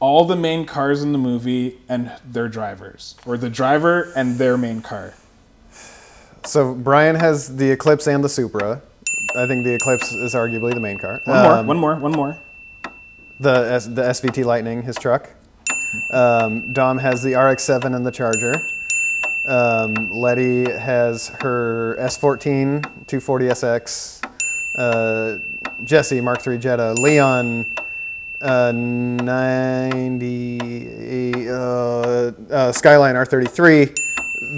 all the main cars in the movie and their drivers? Or the driver and their main car? So Brian has the Eclipse and the Supra. I think the Eclipse is arguably the main car. One more. The SVT Lightning, his truck. Dom has the RX-7 and the Charger. Letty has her S14, 240SX. Jesse, Mark III Jetta. Leon, 98, Skyline R33.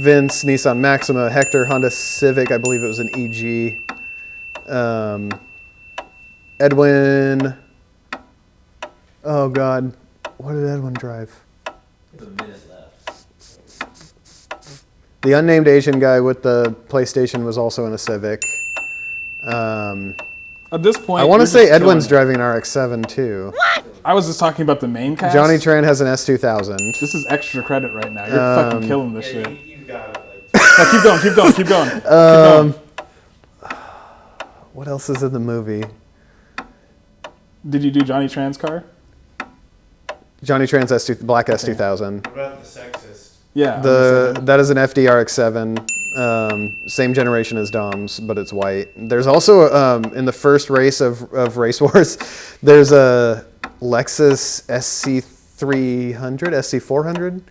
Vince, Nissan Maxima. Hector, Honda Civic. I believe it was an EG. Edwin. Oh, God. What did Edwin drive? A minute left. The unnamed Asian guy with the PlayStation was also in a Civic. At this point, I want to you're say just Edwin's killing driving an RX-7 too. I was just talking about the main cast. Johnny Tran has an S2000. This is extra credit right now. You're fucking killing this shit. You got it. Yeah, keep going. Keep going. What else is in the movie? Did you do Johnny Tran's car? Johnny Tran's black S2000. What about the sexist? Yeah. That is an FD RX-7. Same generation as Dom's, but it's white. There's also in the first race of Race Wars, there's a Lexus SC300, SC400,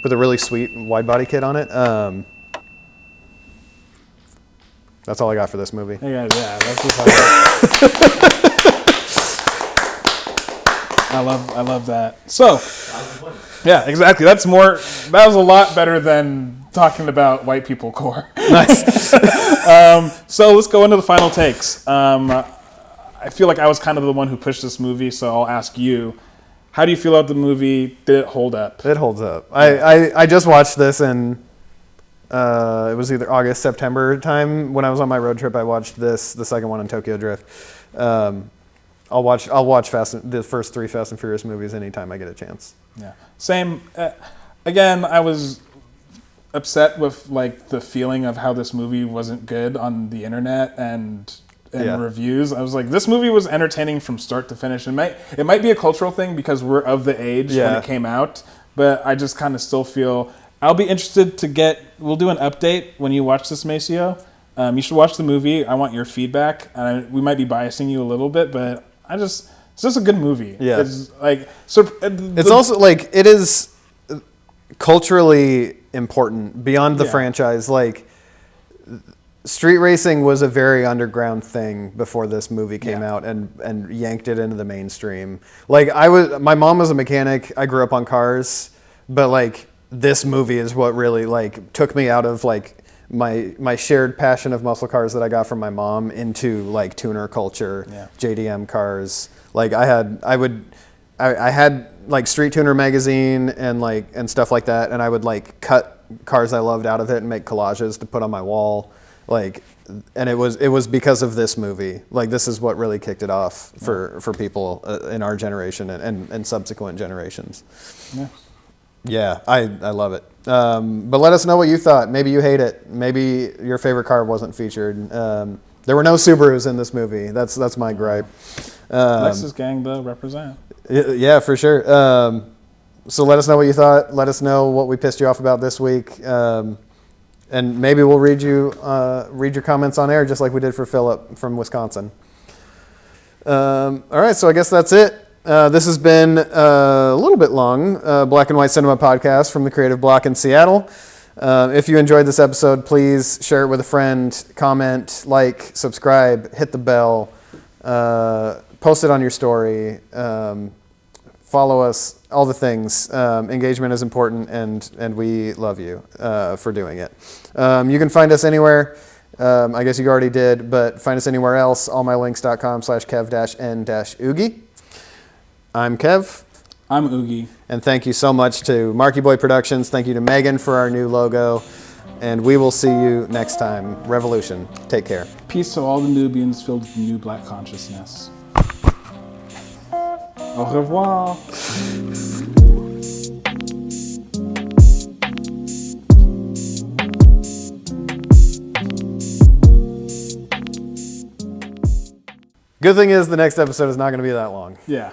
with a really sweet wide body kit on it. That's all I got for this movie. Yeah, that's just I love that. So, yeah, exactly. That was a lot better than talking about white people core. Nice. So let's go into the final takes. I feel like I was kind of the one who pushed this movie, so I'll ask you, how do you feel about the movie? Did it hold up? It holds up. I just watched this and it was either August, September time. When I was on my road trip, I watched the second one in Tokyo Drift. I'll watch the first 3 Fast and Furious movies anytime I get a chance. Yeah. Same. Again, I was upset with like the feeling of how this movie wasn't good on the internet and reviews. I was like, this movie was entertaining from start to finish. It might be a cultural thing because we're of the age when it came out, but I just kind of still feel I'll be interested to we'll do an update when you watch this, Maceo. You should watch the movie. I want your feedback. We might be biasing you a little bit, but it's just a good movie. Yeah. It's like, so It's also like, it is culturally important beyond the franchise. Like, street racing was a very underground thing before this movie came out and yanked it into the mainstream. Like, my mom was a mechanic. I grew up on cars, but like, this movie is what really like took me out of like my shared passion of muscle cars that I got from my mom into like tuner culture, JDM cars. Like I had like Street Tuner magazine and stuff like that, and I would like cut cars I loved out of it and make collages to put on my wall. Like, and it was because of this movie. Like, this is what really kicked it off for people in our generation and subsequent generations. Yeah. Yeah, I love it. But let us know what you thought. Maybe you hate it. Maybe your favorite car wasn't featured. There were no Subarus in this movie. That's my gripe. Lexus gang, though, represent. Yeah, for sure. So let us know what you thought. Let us know what we pissed you off about this week. And maybe we'll read your comments on air, just like we did for Philip from Wisconsin. All right, so I guess that's it. This has been a little bit long, Black and White Cinema podcast from the Creative Block in Seattle. If you enjoyed this episode, please share it with a friend, comment, like, subscribe, hit the bell, post it on your story, follow us, all the things. Engagement is important, and we love you for doing it. You can find us anywhere. I guess you already did, but find us anywhere else, allmylinks.com/kev-n-ugie. I'm Kev. I'm Ugie. And thank you so much to Marky Boy Productions. Thank you to Megan for our new logo. And we will see you next time. Revolution. Take care. Peace to all the Nubians filled with new black consciousness. Au revoir. Good thing is the next episode is not going to be that long. Yeah.